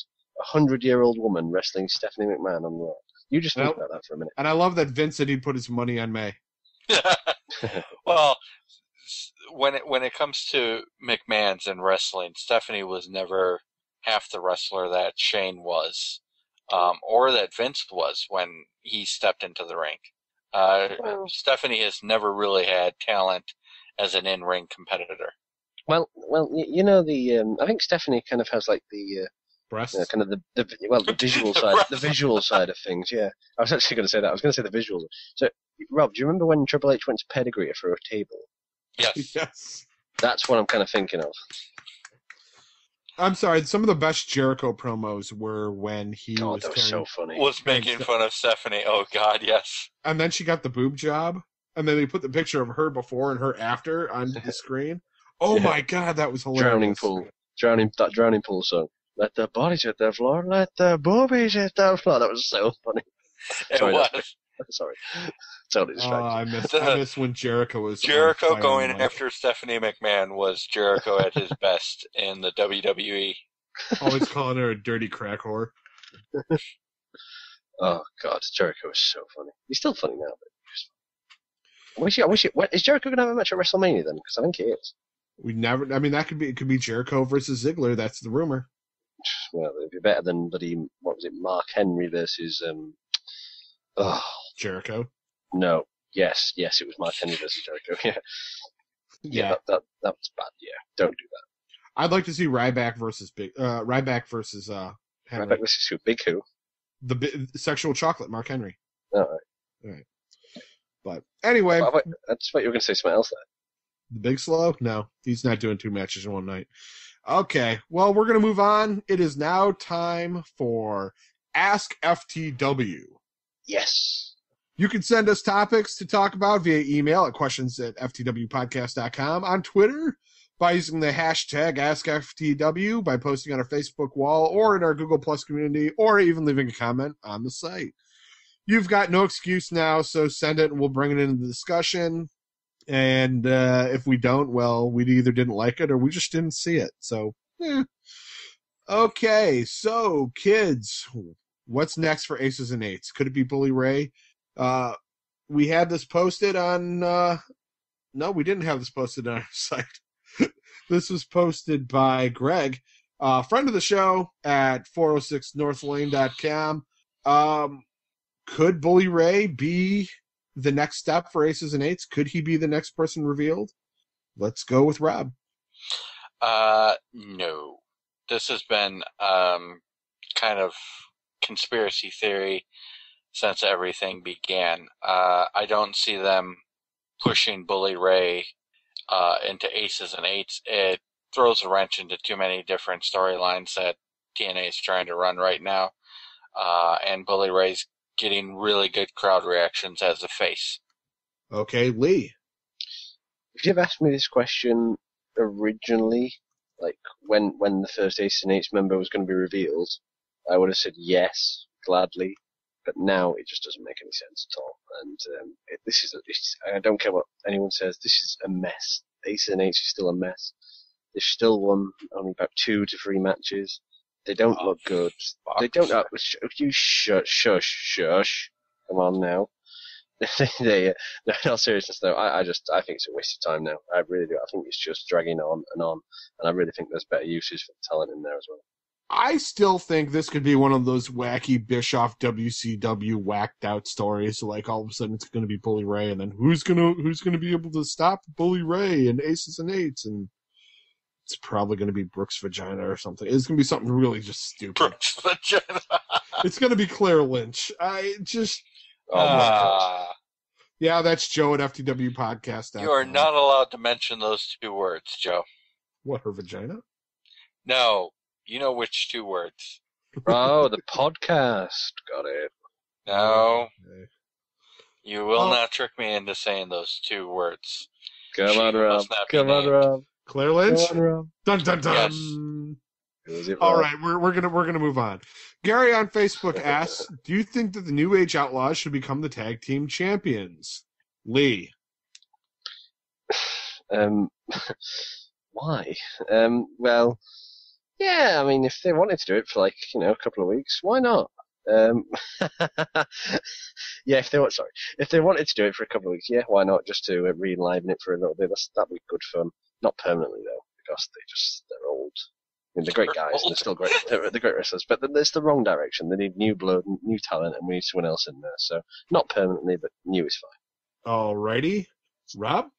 Speaker 2: 100-year-old woman wrestling Stephanie McMahon on Raw. You just think about that for a minute.
Speaker 1: And I love that Vince said he'd put his money on May.
Speaker 3: Well, when it comes to McMahon's and wrestling, Stephanie was never half the wrestler that Shane was, or that Vince was when he stepped into the ring. Stephanie has never really had talent as an in-ring competitor.
Speaker 2: Well, you know I think Stephanie kind of has like the
Speaker 1: breasts,
Speaker 2: kind of the visual side, the visual side of things. Yeah, I was actually going to say that. I was going to say the visual. So, Rob, do you remember when Triple H went to pedigree her for a table?
Speaker 3: Yes.
Speaker 1: Yes.
Speaker 2: That's what I'm kind of thinking of.
Speaker 1: I'm sorry. Some of the best Jericho promos were when he was
Speaker 2: so funny.
Speaker 3: Was making fun of Stephanie. Oh God, yes.
Speaker 1: And then she got the boob job, and then they put the picture of her before and her after on the screen. Oh my God, that was hilarious.
Speaker 2: Drowning pool song. Let the bodies hit the floor. Let the boobies hit the floor. That was so funny.
Speaker 3: It was.
Speaker 2: Sorry. Totally distracted.
Speaker 1: I miss when Jericho was.
Speaker 3: Jericho going after Stephanie McMahon was Jericho at his best in the WWE.
Speaker 1: Always calling her a dirty crack whore.
Speaker 2: Oh God, Jericho is so funny. He's still funny now, but I wish it. Is Jericho going to have a match at WrestleMania then? Because I think he is.
Speaker 1: It could be Jericho versus Ziggler. That's the rumor.
Speaker 2: Well, it'd be better than Mark Henry versus
Speaker 1: Jericho.
Speaker 2: No. Yes, it was Mark Henry versus Jericho. Yeah. That was bad. Yeah, don't do that.
Speaker 1: I'd like to see Ryback versus Henry.
Speaker 2: Ryback versus who? Big who?
Speaker 1: The sexual chocolate, Mark Henry.
Speaker 2: All
Speaker 1: right. But anyway,
Speaker 2: I just thought you were going to say something else there.
Speaker 1: The Big Slow? No, he's not doing 2 matches in one night. Okay, well, we're going to move on. It is now time for Ask FTW.
Speaker 2: Yes.
Speaker 1: You can send us topics to talk about via email at questions@ftwpodcast.com, on Twitter by using the hashtag AskFTW, by posting on our Facebook wall or in our Google Plus community, or even leaving a comment on the site. You've got no excuse now, so send it and we'll bring it into the discussion. And if we don't, well, we either didn't like it or we just didn't see it. So, Okay, so kids, what's next for Aces and Eights? Could it be Bully Ray? We had this posted on... no, we didn't have this posted on our site. This was posted by Greg, friend of the show at 406northlane.com. Could Bully Ray be the next step for Aces and Eights? Could he be the next person revealed? Let's go with Rob.
Speaker 3: No. This has been kind of conspiracy theory since everything began. I don't see them pushing Bully Ray into Aces and Eights. It throws a wrench into too many different storylines that TNA is trying to run right now. And Bully Ray's getting really good crowd reactions as a face.
Speaker 1: Okay, Lee.
Speaker 2: If you'd asked me this question originally, like when the first Aces and Eights member was going to be revealed, I would have said yes, gladly. but now it just doesn't make any sense at all. And I don't care what anyone says, this is a mess. Aces and Eights is still a mess. They've still won only about 2 to 3 matches. They don't look good. They don't. You shush. Come on now. No, in seriousness though, I think it's a waste of time now. I really do. I think it's just dragging on, and I really think there's better uses for the talent in there as well.
Speaker 1: I still think this could be one of those wacky Bischoff WCW whacked out stories. Like all of a sudden it's going to be Bully Ray, and then who's gonna be able to stop Bully Ray and Aces and Eights, and it's probably going to be Brooks Vagina or something. It's going to be something really just stupid.
Speaker 3: Brooks Vagina.
Speaker 1: It's going to be Claire Lynch. Yeah, that's Joe at FTW
Speaker 3: You are not allowed to mention those 2 words, Joe.
Speaker 1: What, her vagina?
Speaker 3: No. You know which 2 words.
Speaker 2: Oh, the podcast. Got it.
Speaker 3: No. Okay. You will not trick me into saying those 2 words.
Speaker 2: Come on, Rob.
Speaker 1: Claire Lynch?
Speaker 2: Rob.
Speaker 1: Dun, dun, dun.
Speaker 3: Yes.
Speaker 1: All right, we're gonna move on. Gary on Facebook asks, do you think that the New Age Outlaws should become the tag team champions? Lee.
Speaker 2: Why? Well, yeah, I mean, if they wanted to do it for a couple of weeks, why not? Yeah, if they wanted to do it for a couple of weeks, yeah, why not? Just to re-enliven it for a little bit. That'd be good fun. Not permanently though, because they're old. I mean, they're great guys and they're still great. They're great wrestlers, but it's the wrong direction. They need new blood, new talent, and we need someone else in there. So not permanently, but new is fine.
Speaker 1: Alrighty, Rob.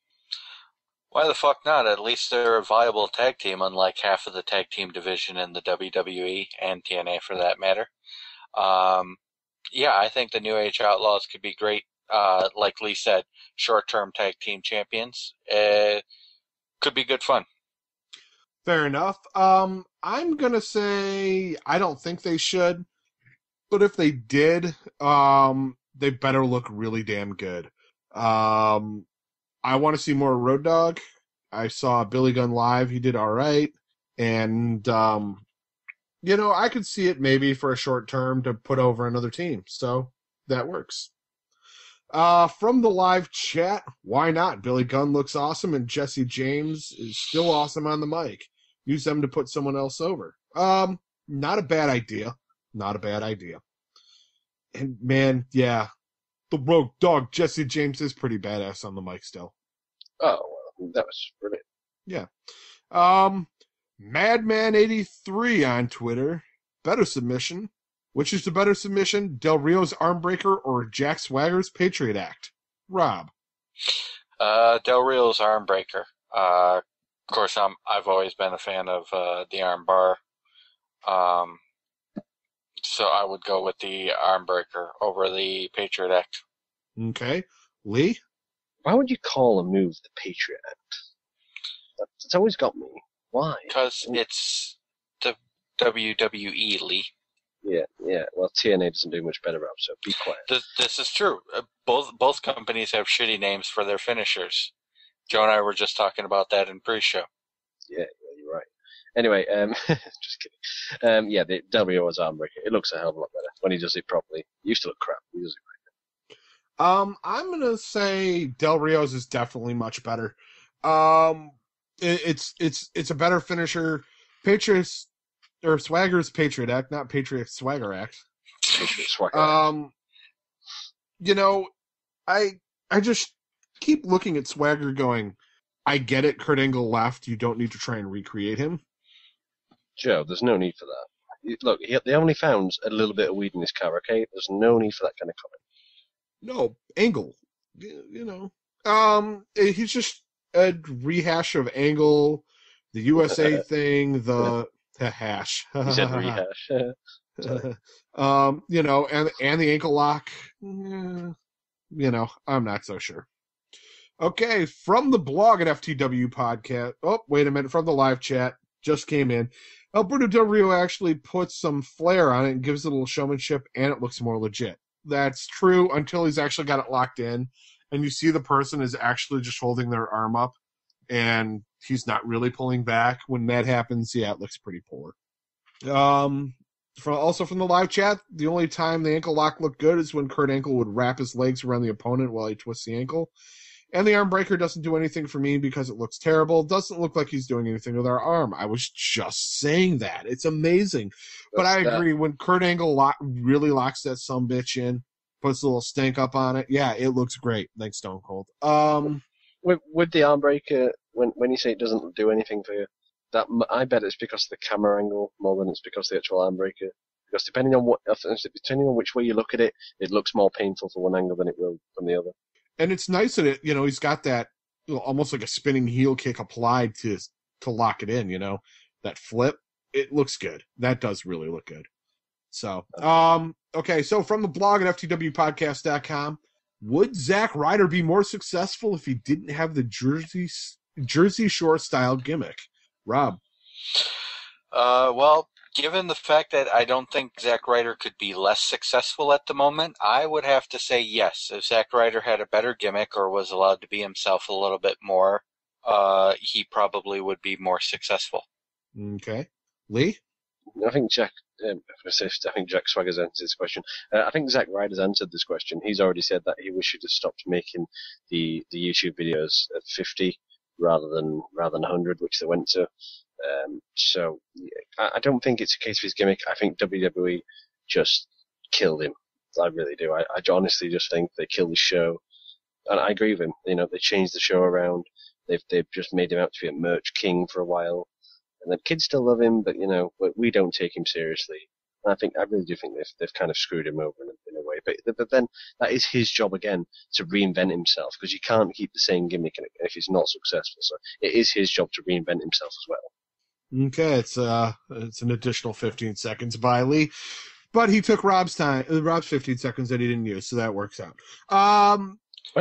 Speaker 3: Why the fuck not? At least they're a viable tag team, unlike half of the tag team division in the WWE and TNA for that matter. Yeah, I think the New Age Outlaws could be great. Like Lee said, short-term tag team champions. Could be good fun.
Speaker 1: Fair enough. I'm gonna say I don't think they should, but if they did, they better look really damn good. I want to see more Road Dogg. I saw Billy Gunn live. He did all right. And, I could see it maybe for a short term to put over another team. So that works. From the live chat, why not? Billy Gunn looks awesome and Jesse James is still awesome on the mic. Use them to put someone else over. Not a bad idea. Not a bad idea. And man, yeah. The Road Dogg, Jesse James, is pretty badass on the mic still.
Speaker 2: Oh, well, that was brilliant.
Speaker 1: Yeah. Madman83 on Twitter. Better submission. Which is the better submission? Del Rio's Armbreaker or Jack Swagger's Patriot Act? Rob.
Speaker 3: Del Rio's Armbreaker. Of course, I've always been a fan of the Armbar. So I would go with the Armbreaker over the Patriot Act.
Speaker 1: Okay. Lee?
Speaker 2: Why would you call a move the Patriot Act? It's always got me. Why?
Speaker 3: Because it's the WWE, Lee.
Speaker 2: Yeah. Well, TNA doesn't do much better, Rob, so be quiet.
Speaker 3: This is true. Both companies have shitty names for their finishers. Joe and I were just talking about that in pre-show.
Speaker 2: Yeah, you're right. Anyway, just kidding. Yeah, the Del Rio's Armbreaker. It looks a hell of a lot better when he does it properly. It used to look crap. He does it right.
Speaker 1: I'm gonna say Del Rio's is definitely much better. It's a better finisher. Patriots or Swagger's Patriot Act, not Patriot Swagger Act.
Speaker 2: Patriot Swagger Act.
Speaker 1: I just keep looking at Swagger going, I get it, Kurt Angle left, you don't need to try and recreate him.
Speaker 2: Joe, there's no need for that. Look, they only found a little bit of weed in his car, okay? There's no need for that kind of comment.
Speaker 1: No, Angle. He's just a rehash of Angle, the USA thing, the hash.
Speaker 2: He said rehash.
Speaker 1: And the ankle lock. I'm not so sure. Okay, from the blog at FTW Podcast. Oh, wait a minute. From the live chat. Just came in. Alberto Del Rio actually puts some flair on it and gives it a little showmanship, and it looks more legit. That's true until he's actually got it locked in, and you see the person is actually just holding their arm up, and he's not really pulling back. When that happens, yeah, it looks pretty poor. Also from the live chat, the only time the ankle lock looked good is when Kurt Angle would wrap his legs around the opponent while he twists the ankle. And the arm breaker doesn't do anything for me because it looks terrible. Doesn't look like he's doing anything with our arm. I was just saying that. It's amazing. But I agree, when Kurt Angle really locks that sumbitch in, puts a little stank up on it, yeah, it looks great. Thanks, Stone Cold.
Speaker 2: With the arm breaker, when you say it doesn't do anything for you, I bet it's because of the camera angle more than it's because of the actual arm breaker. Because depending on which way you look at it, it looks more painful for one angle than it will from the other.
Speaker 1: And it's nice that he's got that almost like a spinning heel kick applied to lock it in. That flip. It looks good. That does really look good. So, okay. So from the blog at FTWpodcast.com, would Zack Ryder be more successful if he didn't have the Jersey Shore style gimmick? Rob.
Speaker 3: Well, given the fact that I don't think Zack Ryder could be less successful at the moment, I would have to say yes. If Zack Ryder had a better gimmick or was allowed to be himself a little bit more, he probably would be more successful.
Speaker 1: Okay. Lee?
Speaker 2: I think Jack Swagger's answered this question. I think Zack Ryder's answered this question. He's already said that he wished he'd have stopped making the YouTube videos at 50 rather than 100, which they went to. So I don't think it's a case of his gimmick. I think WWE just killed him. I really do. I honestly just think they killed the show. And I agree with him. They changed the show around. They've just made him out to be a merch king for a while. And the kids still love him, but we don't take him seriously. And I really do think they've kind of screwed him over in a way. But then that is his job again to reinvent himself, because you can't keep the same gimmick if he's not successful. So it is his job to reinvent himself as well.
Speaker 1: Okay, it's an additional 15 seconds by Lee, but he took Rob's 15 seconds that he didn't use, so that works out.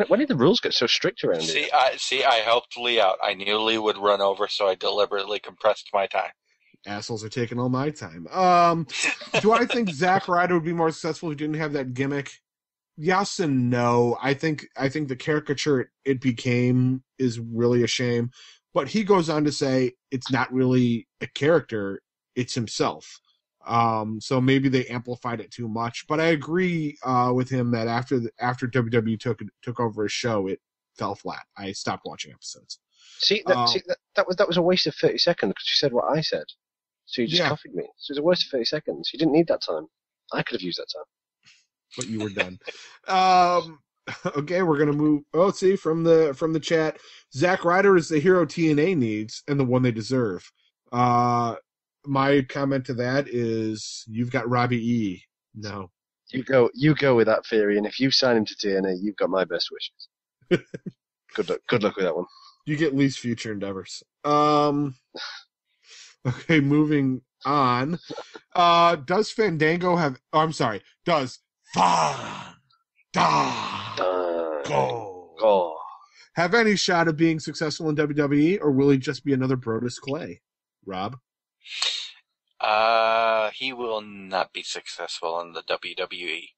Speaker 2: When did the rules get so strict around it?
Speaker 3: I helped Lee out. I knew Lee would run over, so I deliberately compressed my time.
Speaker 1: Assholes are taking all my time. Do I think Zack Ryder would be more successful if he didn't have that gimmick? Yes and no. I think the caricature it became is really a shame. But he goes on to say it's not really a character, it's himself. So maybe they amplified it too much. But I agree with him that after WWE took over his show, it fell flat. I stopped watching episodes.
Speaker 2: That was a waste of 30 seconds because you said what I said. So you just copied me. So it was a waste of 30 seconds. You didn't need that time. I could have used that time.
Speaker 1: But you were done. Okay, we're gonna move. Oh, see from the chat, Zack Ryder is the hero TNA needs and the one they deserve. My comment to that is you've got Robbie E. No,
Speaker 2: you go with that theory, and if you sign him to TNA, you've got my best wishes. Good luck with that one.
Speaker 1: You get Lee's future endeavors. Okay, moving on. Does Fandango have? Oh, I'm sorry. Does Go have any shot of being successful in WWE, or will he just be another Brodus Clay? Rob?
Speaker 3: He will not be successful in the WWE.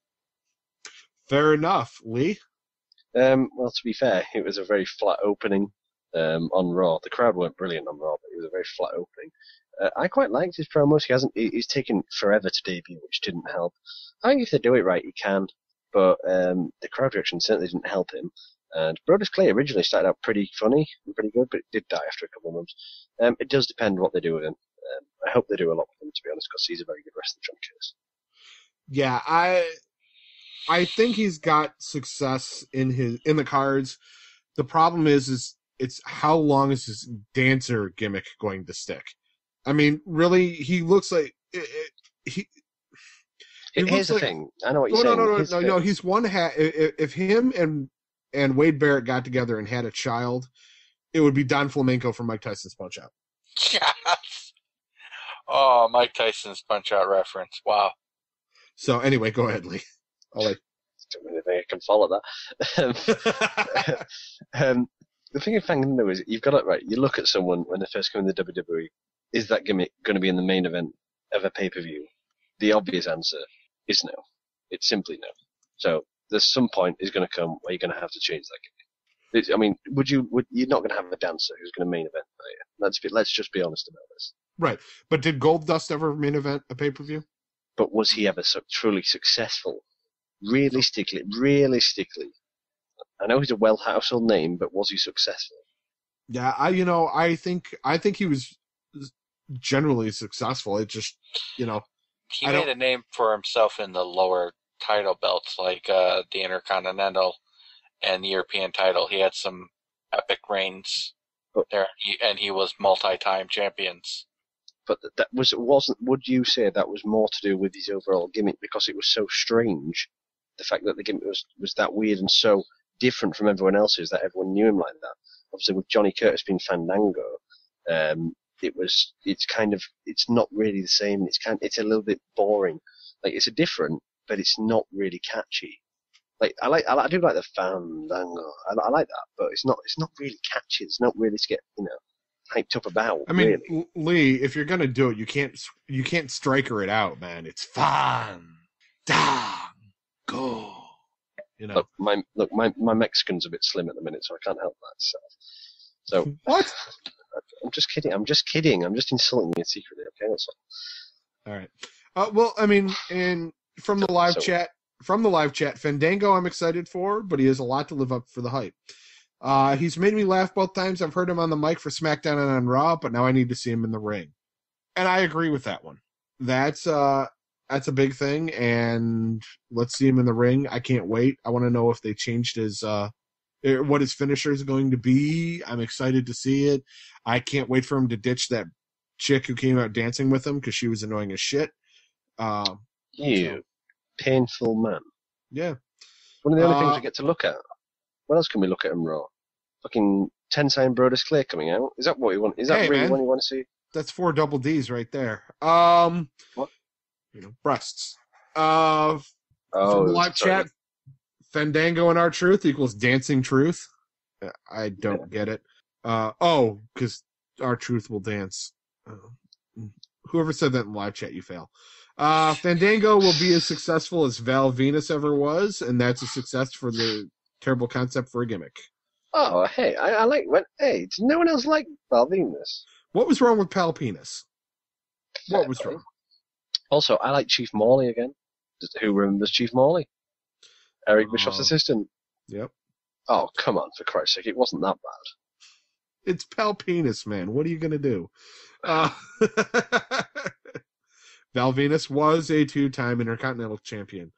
Speaker 1: Fair enough. Lee?
Speaker 2: Well, to be fair, it was a very flat opening on Raw. The crowd weren't brilliant on Raw, but it was a very flat opening. I quite liked his promos. He's taken forever to debut, which didn't help. I think if they do it right, he can. But the crowd reaction certainly didn't help him. And Brodus Clay originally started out pretty funny and pretty good, but it did die after a couple of months. It does depend what they do with him. I hope they do a lot with him, to be honest, because he's a very good wrestler, John Case.
Speaker 1: Yeah, I think he's got success in the cards. The problem is it's how long is his dancer gimmick going to stick? I mean, really, he looks like
Speaker 2: Here's the thing. I know what you're saying.
Speaker 1: No. He's one hat. If him and Wade Barrett got together and had a child, it would be Don Flamenco from Mike Tyson's Punch Out.
Speaker 3: Yes. Oh, Mike Tyson's Punch Out reference. Wow.
Speaker 1: So anyway, go ahead, Lee.
Speaker 2: I don't really think I can follow that. The thing with Fandango is you've got it right. You look at someone when they first come in the WWE. Is that gimmick going to be in the main event of a pay-per-view? The obvious answer is no. It's simply no. So there's some point is going to come where you're going to have to change that gimmick. I mean, you're not going to have a dancer who's going to main event, are you? Let's just be honest about this.
Speaker 1: Right. But did Goldust ever main event a pay-per-view?
Speaker 2: but was he ever truly successful? Realistically, I know he's a well-household name, but was he successful?
Speaker 1: Yeah, I think he was generally successful. It just,
Speaker 3: he made a name for himself in the lower title belts, like the Intercontinental and the European title. He had some epic reigns there, and he was multi-time champions.
Speaker 2: But would you say that was more to do with his overall gimmick, because it was so strange? The fact that the gimmick was that weird and so different from everyone else's that everyone knew him like that. Obviously, with Johnny Curtis being Fandango, it's not really the same. It's a little bit boring. Like, it's different, but it's not really catchy. Like, I do like the Fandango. I like that, but it's not really catchy. It's not really to get hyped up about.
Speaker 1: I mean,
Speaker 2: really.
Speaker 1: Lee, if you're gonna do it, you can't striker it out, man. It's Fandango.
Speaker 2: Look, my Mexican's a bit slim at the minute, so I can't help that. So
Speaker 1: what?
Speaker 2: I'm just kidding. I'm just insulting you secretly. Okay, that's
Speaker 1: all. All right. Well, I mean, from the live chat, Fandango, I'm excited for, but he has a lot to live up for the hype. He's made me laugh both times I've heard him on the mic for SmackDown and on Raw, but now I need to see him in the ring. And I agree with that one. That's a big thing, and let's see him in the ring. I can't wait. I want to know if they changed what his finisher is going to be. I'm excited to see it. I can't wait for him to ditch that chick who came out dancing with him because she was annoying as shit.
Speaker 2: Painful man.
Speaker 1: Yeah.
Speaker 2: One of the only things we get to look at. What else can we look at in Raw? Fucking Tensai Brodus Clay coming out. Is that what you want? Is that really what you want to see?
Speaker 1: That's 4 double Ds right there.
Speaker 2: What?
Speaker 1: Breasts. From the live chat, Fandango and R-Truth equals Dancing Truth. I don't get it. Because R-Truth will dance. Whoever said that in live chat, you fail. Fandango will be as successful as Val Venus ever was, and that's a success for the terrible concept for a gimmick.
Speaker 2: Oh, hey, I like when. Hey, does no one else like Val Venus?
Speaker 1: What was wrong with Pal Penis? What was wrong?
Speaker 2: Also, I like Chief Morley again. Who remembers Chief Morley? Eric Bischoff's assistant.
Speaker 1: Yep.
Speaker 2: Oh, come on, for Christ's sake, it wasn't that bad.
Speaker 1: It's Pal Penis, man. What are you going to do? Val Venus was a 2-time Intercontinental Champion.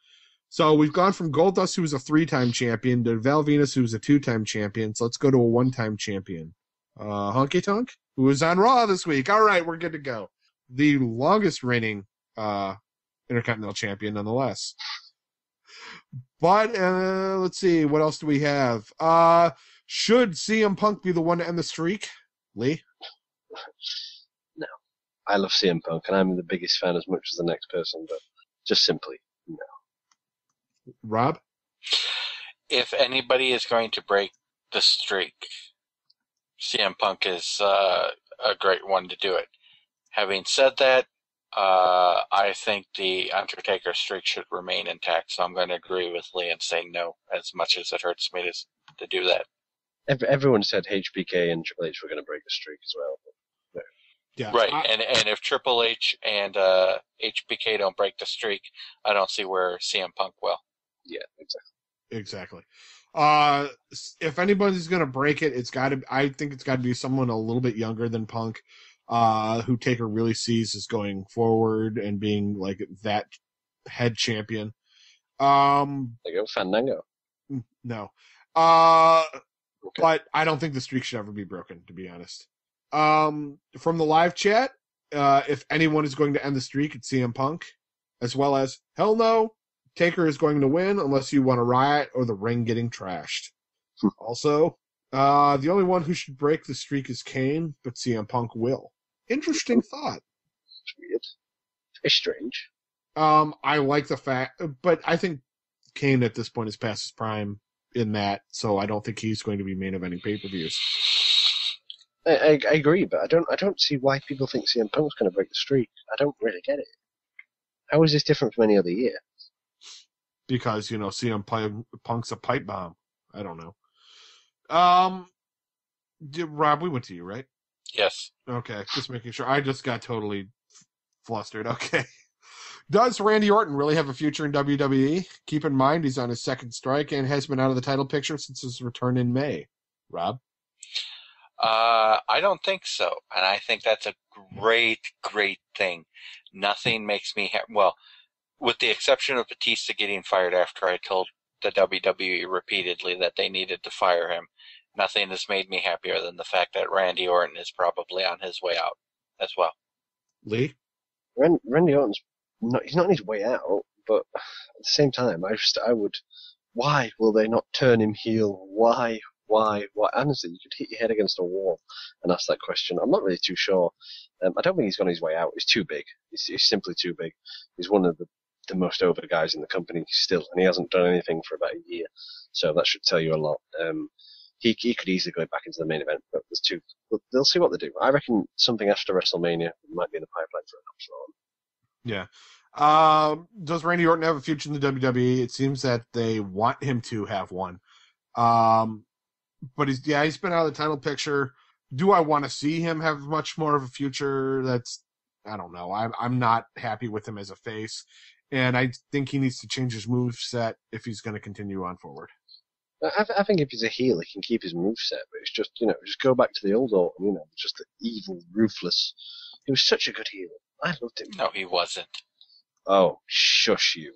Speaker 1: So we've gone from Goldust, who was a 3-time champion, to Val Venus, who was a 2-time champion. So let's go to a 1-time champion. Honky Tonk, who was on Raw this week. All right, we're good to go. The longest reigning Intercontinental Champion, nonetheless. But let's see, what else do we have? Should CM Punk be the one to end the streak? Lee?
Speaker 2: No. I love CM Punk, and I'm the biggest fan as much as the next person, but just simply, no.
Speaker 1: Rob?
Speaker 3: If anybody is going to break the streak, CM Punk is a great one to do it. Having said that, I think the Undertaker streak should remain intact, so I'm going to agree with Lee and say no, as much as it hurts me to do that.
Speaker 2: Everyone said HBK and Triple H were going to break the streak as well. But,
Speaker 1: yeah.
Speaker 3: Right, and if Triple H and HBK don't break the streak, I don't see where CM Punk will.
Speaker 2: Yeah,
Speaker 1: exactly. If anybody's going to break it, I think it's got to be someone a little bit younger than Punk, who Taker really sees as going forward and being like that head champion.
Speaker 2: There you go, Fandango.
Speaker 1: No.
Speaker 2: Okay.
Speaker 1: But I don't think the streak should ever be broken, to be honest. From the live chat, if anyone is going to end the streak, it's CM Punk, as well as, hell no, Taker is going to win unless you want a riot or the ring getting trashed. Also, the only one who should break the streak is Kane, but CM Punk will. Interesting thought.
Speaker 2: It's weird. It's strange.
Speaker 1: I like the fact, but I think Kane at this point is past his prime in that, so I don't think he's going to be main eventing pay-per-views.
Speaker 2: I agree, but I don't see why people think CM Punk's going to break the streak. I don't really get it. How is this different from any other year?
Speaker 1: Because, CM Punk's a pipe bomb. I don't know. Rob, we went to you, right?
Speaker 3: Yes.
Speaker 1: Okay, just making sure. I just got totally flustered. Okay. Does Randy Orton really have a future in WWE? Keep in mind he's on his second strike and has been out of the title picture since his return in May. Rob?
Speaker 3: I don't think so, and I think that's a great thing. Nothing makes me well, with the exception of Batista getting fired after I told the WWE repeatedly that they needed to fire him. Nothing has made me happier than the fact that Randy Orton is probably on his way out as well.
Speaker 1: Lee?
Speaker 2: Randy Orton's he's not on his way out, but at the same time, I would. Why will they not turn him heel? Why? Honestly, you could hit your head against a wall and ask that question. I'm not really too sure. I don't think he's on his way out. He's too big. He's simply too big. He's one of the most over guys in the company still, and he hasn't done anything for about a year. So that should tell you a lot. He could easily go back into the main event, but there's two. They'll see what they do. I reckon something after WrestleMania might be in the pipeline for an option.
Speaker 1: Yeah. Does Randy Orton have a future in the WWE? It seems that they want him to have one. But he's been out of the title picture. Do I want to see him have much more of a future? I don't know. I'm not happy with him as a face, and I think he needs to change his move set if he's going to continue on forward.
Speaker 2: I think if he's a heel, he can keep his moveset, but it's just, just go back to the old Orton, just the evil, ruthless. He was such a good heel. I loved him.
Speaker 3: No, he wasn't.
Speaker 2: Oh, shush you.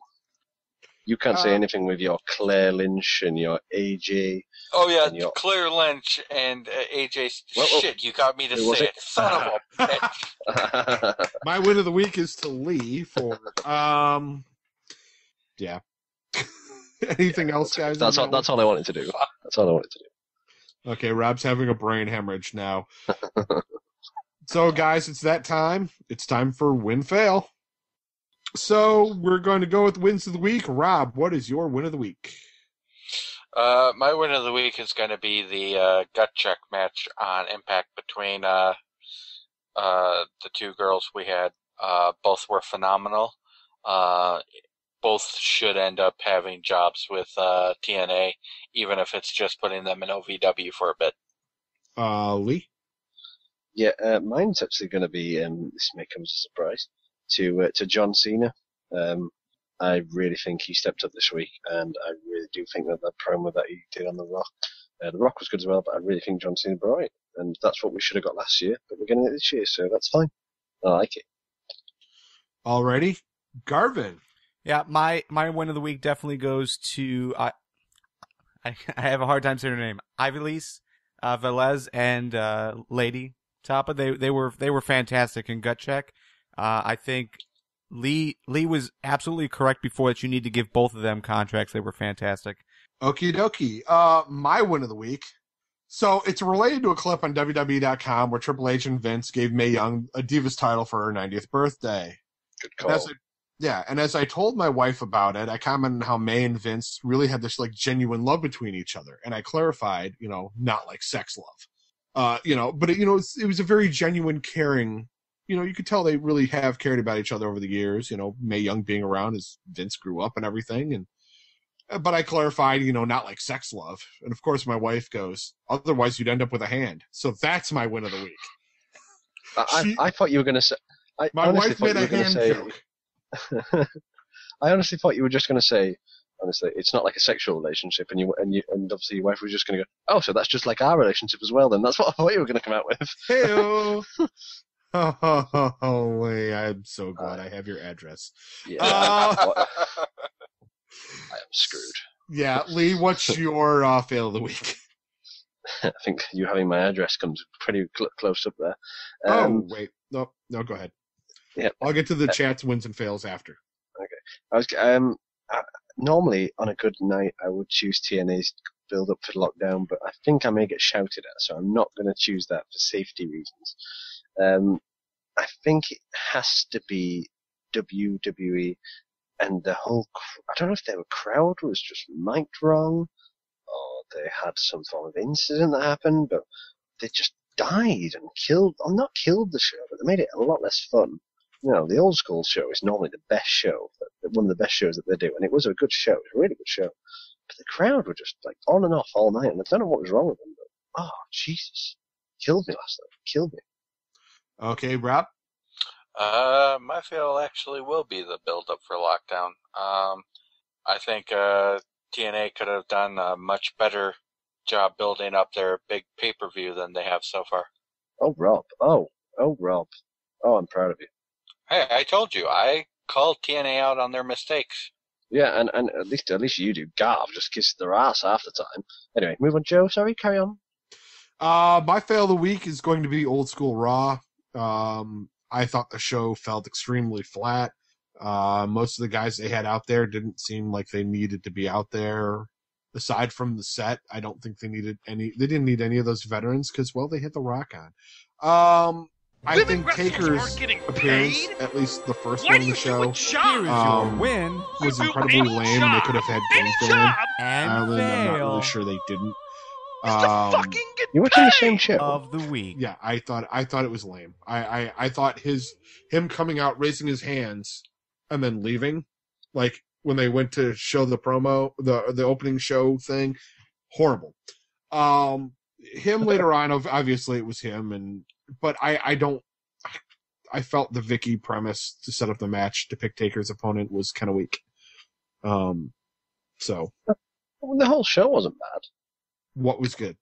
Speaker 2: You can't say anything with your Claire Lynch and your AJ.
Speaker 3: Oh, yeah, Claire Lynch and AJ. Shit, you got me to say it. Son of a bitch.
Speaker 1: My win of the week is to Lee for, yeah. Anything else, guys?
Speaker 2: That's all I wanted to do. That's all I wanted to do.
Speaker 1: Okay, Rob's having a brain hemorrhage now. So, guys, it's that time. It's time for Win Fail. So, we're going to go with wins of the week. Rob, what is your win of the week?
Speaker 3: My win of the week is going to be the gut check match on Impact between the two girls we had. Both were phenomenal. Both should end up having jobs with TNA, even if it's just putting them in OVW for a bit.
Speaker 1: Lee?
Speaker 2: Yeah, mine's actually going to be, this may come as a surprise, to John Cena. I really think he stepped up this week, and I really do think that promo that he did on The Rock, The Rock was good as well, but I really think John Cena brought it, and that's what we should have got last year, but we're getting it this year, so that's fine. I like it.
Speaker 1: Alrighty. Garvin?
Speaker 4: Yeah, my win of the week definitely goes to I have a hard time saying her name. Ivelisse, Velez, and Lady Tapa. They were fantastic in gut check. I think Lee was absolutely correct before that you need to give both of them contracts. They were fantastic.
Speaker 1: Okie dokie. My win of the week. So it's related to a clip on WWE.com where Triple H and Vince gave Mae Young a Divas title for her 90th birthday.
Speaker 2: Good call.
Speaker 1: And as I told my wife about it, I commented on how Mae and Vince really had this genuine love between each other, and I clarified, not like sex love, but it was a very genuine, caring. You could tell they really have cared about each other over the years. Mae Young being around as Vince grew up and everything, but I clarified, not like sex love, and of course my wife goes, otherwise you'd end up with a hand. So that's my win of the week.
Speaker 2: I thought you were going to say.
Speaker 1: My wife made a hand joke.
Speaker 2: I honestly thought you were just going to say, honestly, it's not like a sexual relationship, and obviously your wife was just going to go, oh, so that's just like our relationship as well. Then that's what I thought you were going to come out with.
Speaker 1: Hey-o. Holy, I'm so glad I have your address.
Speaker 2: Yeah, I am screwed.
Speaker 1: Yeah, Lee, what's your fail of the week?
Speaker 2: I think you having my address comes pretty close up there.
Speaker 1: Wait, no, go ahead.
Speaker 2: Yeah,
Speaker 1: I'll get to the chat's wins and fails after.
Speaker 2: Okay. Normally on a good night I would choose TNA's build up for lockdown, but I think I may get shouted at, so I'm not going to choose that for safety reasons. I think it has to be WWE and the whole. I don't know if their crowd was just mic'd wrong, or they had some form of incident that happened, but they just died and killed. Or not killed the show, but they made it a lot less fun. The old school show is normally the best show, one of the best shows that they do, and it was a good show. It was a really good show. But the crowd were just on and off all night, and I don't know what was wrong with them, but Jesus. Killed me last night. Killed me.
Speaker 1: Okay, Rob?
Speaker 3: My feel actually will be the build-up for Lockdown. I think TNA could have done a much better job building up their big pay-per-view than they have so far.
Speaker 2: Oh, Rob. Oh, Rob. Oh, I'm proud of you.
Speaker 3: Hey, I told you, I called TNA out on their mistakes.
Speaker 2: Yeah, and at least you do. Garv just kisses their ass half the time. Anyway, move on, Joe. Sorry, carry on.
Speaker 1: My fail of the week is going to be Old School Raw. I thought the show felt extremely flat. Most of the guys they had out there didn't seem like they needed to be out there. Aside from the set, I don't think they didn't need any of those veterans because, well, they hit The Rock on. I think Taker's appearance, at least the first one of the show, was incredibly lame. They could have had Game for him. I'm not really sure they didn't.
Speaker 2: You watching the same show
Speaker 4: of the week?
Speaker 1: Yeah, I thought it was lame. I thought him coming out, raising his hands, and then leaving, like when they went to show the promo, the opening show thing, horrible. Him later on, obviously it was him, but I felt the Vicky premise to set up the match to pick Taker's opponent was kind of weak. So
Speaker 2: the whole show wasn't bad.
Speaker 1: What was good?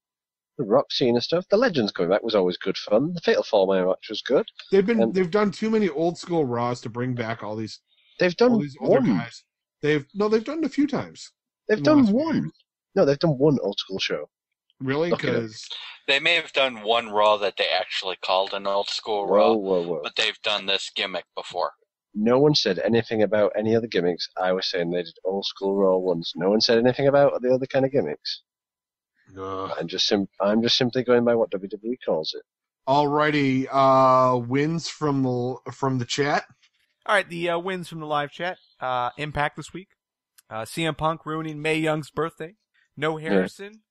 Speaker 2: The Rock Cena stuff. The Legends coming back was always good fun. The Fatal 4-Man match was good.
Speaker 1: They've done too many old school Raws to bring back all these.
Speaker 2: They've done
Speaker 1: all these older
Speaker 2: one.
Speaker 1: guys. They've done it a few times.
Speaker 2: They've done one. No, they've done one old school show.
Speaker 1: Really? Because
Speaker 3: they may have done one Raw that they actually called an old school Raw,
Speaker 2: whoa.
Speaker 3: but they've done this gimmick before.
Speaker 2: No one said anything about any other gimmicks. I was saying they did old school Raw once. No one said anything about the other kind of gimmicks. I'm just simply going by what WWE calls it.
Speaker 1: Alrighty, wins from the chat.
Speaker 4: All right, the wins from the live chat. Impact this week. CM Punk ruining Mae Young's birthday. No Harrison.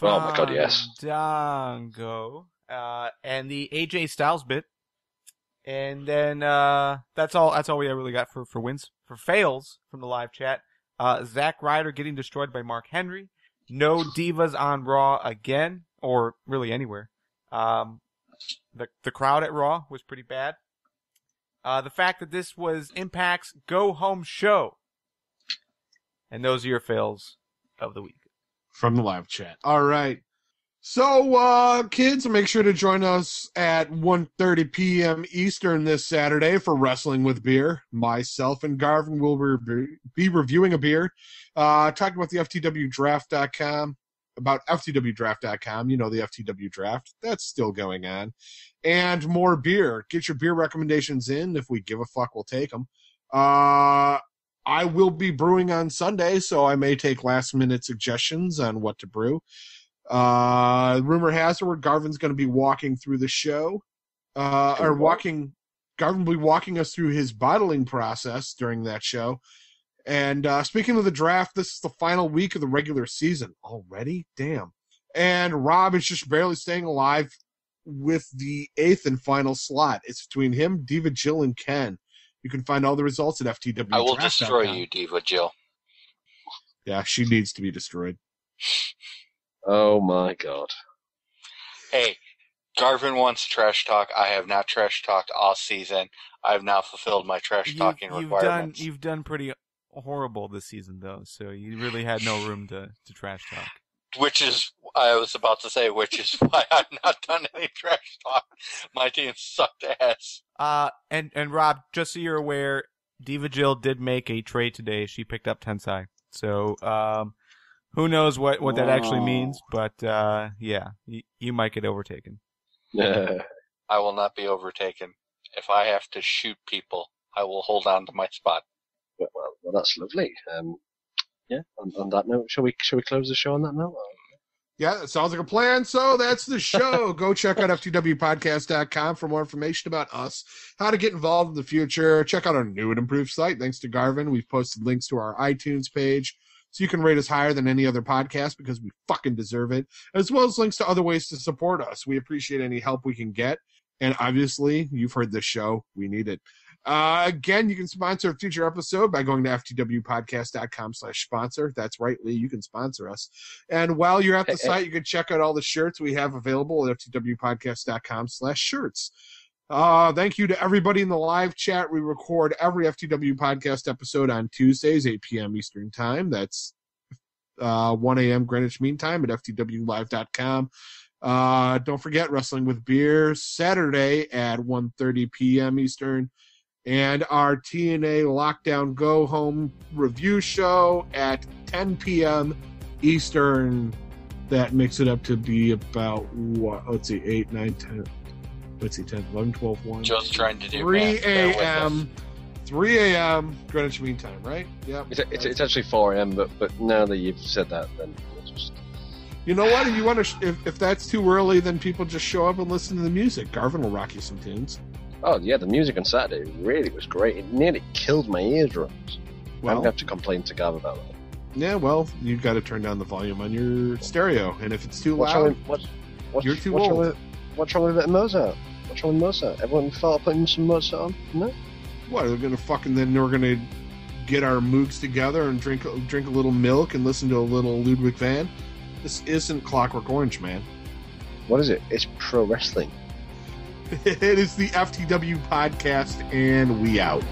Speaker 2: Yeah. Oh my God, yes.
Speaker 4: Fandango. And the AJ Styles bit. And then that's all we really got for wins. For fails from the live chat, Zack Ryder getting destroyed by Mark Henry. No Divas on Raw again, or really anywhere. The crowd at Raw was pretty bad. The fact that this was Impact's go-home show. And those are your fails of the week.
Speaker 1: From the live chat. All right. So, kids, make sure to join us at 1:30 p.m. Eastern this Saturday for Wrestling with Beer. Myself and Garvin will be reviewing a beer, talking about the FTWDraft.com, about FTWDraft.com, you know, the FTW Draft. That's still going on. And more beer. Get your beer recommendations in. If we give a fuck, we'll take them. I will be brewing on Sunday, so I may take last-minute suggestions on what to brew. Rumor has it Garvin's going to be walking through the show, Garvin will be walking us through his bottling process during that show. And speaking of the draft, this is the final week of the regular season already. Damn. And Rob is just barely staying alive with the 8th and final slot. It's between him, Diva Jill, and Ken. You can find all the results at FTW.
Speaker 3: I will destroy you, Diva Jill.
Speaker 1: Yeah, she needs to be destroyed.
Speaker 2: Oh my God.
Speaker 3: Hey, Garvin wants trash talk. I have not trash talked all season. I have now fulfilled my trash talking requirements.
Speaker 4: You've done pretty horrible this season, though, so you really had no room to trash talk.
Speaker 3: Which is, I was about to say, which is why I've not done any trash talk. My team sucked ass.
Speaker 4: And Rob, just so you're aware, Diva Jill did make a trade today. She picked up Tensai. So, who knows what that actually means, but, yeah, you might get overtaken.
Speaker 2: I
Speaker 3: will not be overtaken. If I have to shoot people, I will hold on to my spot.
Speaker 2: Well, that's lovely. Yeah, on that note, shall we close the show on that note?
Speaker 1: Yeah, that sounds like a plan. So that's the show. Go check out FTWpodcast.com for more information about us, how to get involved in the future. Check out our new and improved site. Thanks to Garvin, we've posted links to our iTunes page, so you can rate us higher than any other podcast because we fucking deserve it, as well as links to other ways to support us. We appreciate any help we can get. And obviously, you've heard this show. We need it. Again, you can sponsor a future episode by going to ftwpodcast.com/sponsor. That's right, Lee. You can sponsor us. And while you're at the site, you can check out all the shirts we have available at ftwpodcast.com/shirts. Thank you to everybody in the live chat. We record every FTW podcast episode on Tuesdays, 8 p.m. Eastern Time. That's 1 a.m. Greenwich Mean Time at FTWLive.com. Don't forget Wrestling with Beer, Saturday at 1:30 p.m. Eastern. And our TNA Lockdown Go Home review show at 10 p.m. Eastern. That makes it up to be about, what? Let's see, 8, 9, 10. Let's see, 10, 11, 12, 1.
Speaker 3: Joe's trying to do
Speaker 1: 3
Speaker 3: math. Bear with us.
Speaker 1: a.m. 3 a.m. Greenwich Mean Time, right? Yep.
Speaker 2: It's actually 4 a.m., but now that you've said that, then we'll just...
Speaker 1: You know what? If you want to, if that's too early, then people just show up and listen to the music. Garvin will rock you some tunes.
Speaker 2: Oh, yeah, the music on Saturday really was great. It nearly killed my eardrums. I'm going to have to complain to Gav about that.
Speaker 1: Yeah, well, you've got to turn down the volume on your stereo, and if it's too loud, you're too old.
Speaker 2: What's wrong with a bit of Mozart? What's wrong with Mozart? Everyone thought of putting some Mozart on? No?
Speaker 1: What, then we're going to get our moogs together and drink a little milk and listen to a little Ludwig van? This isn't Clockwork Orange, man.
Speaker 2: What is it? It's pro wrestling.
Speaker 1: It is the FTW podcast, and we out.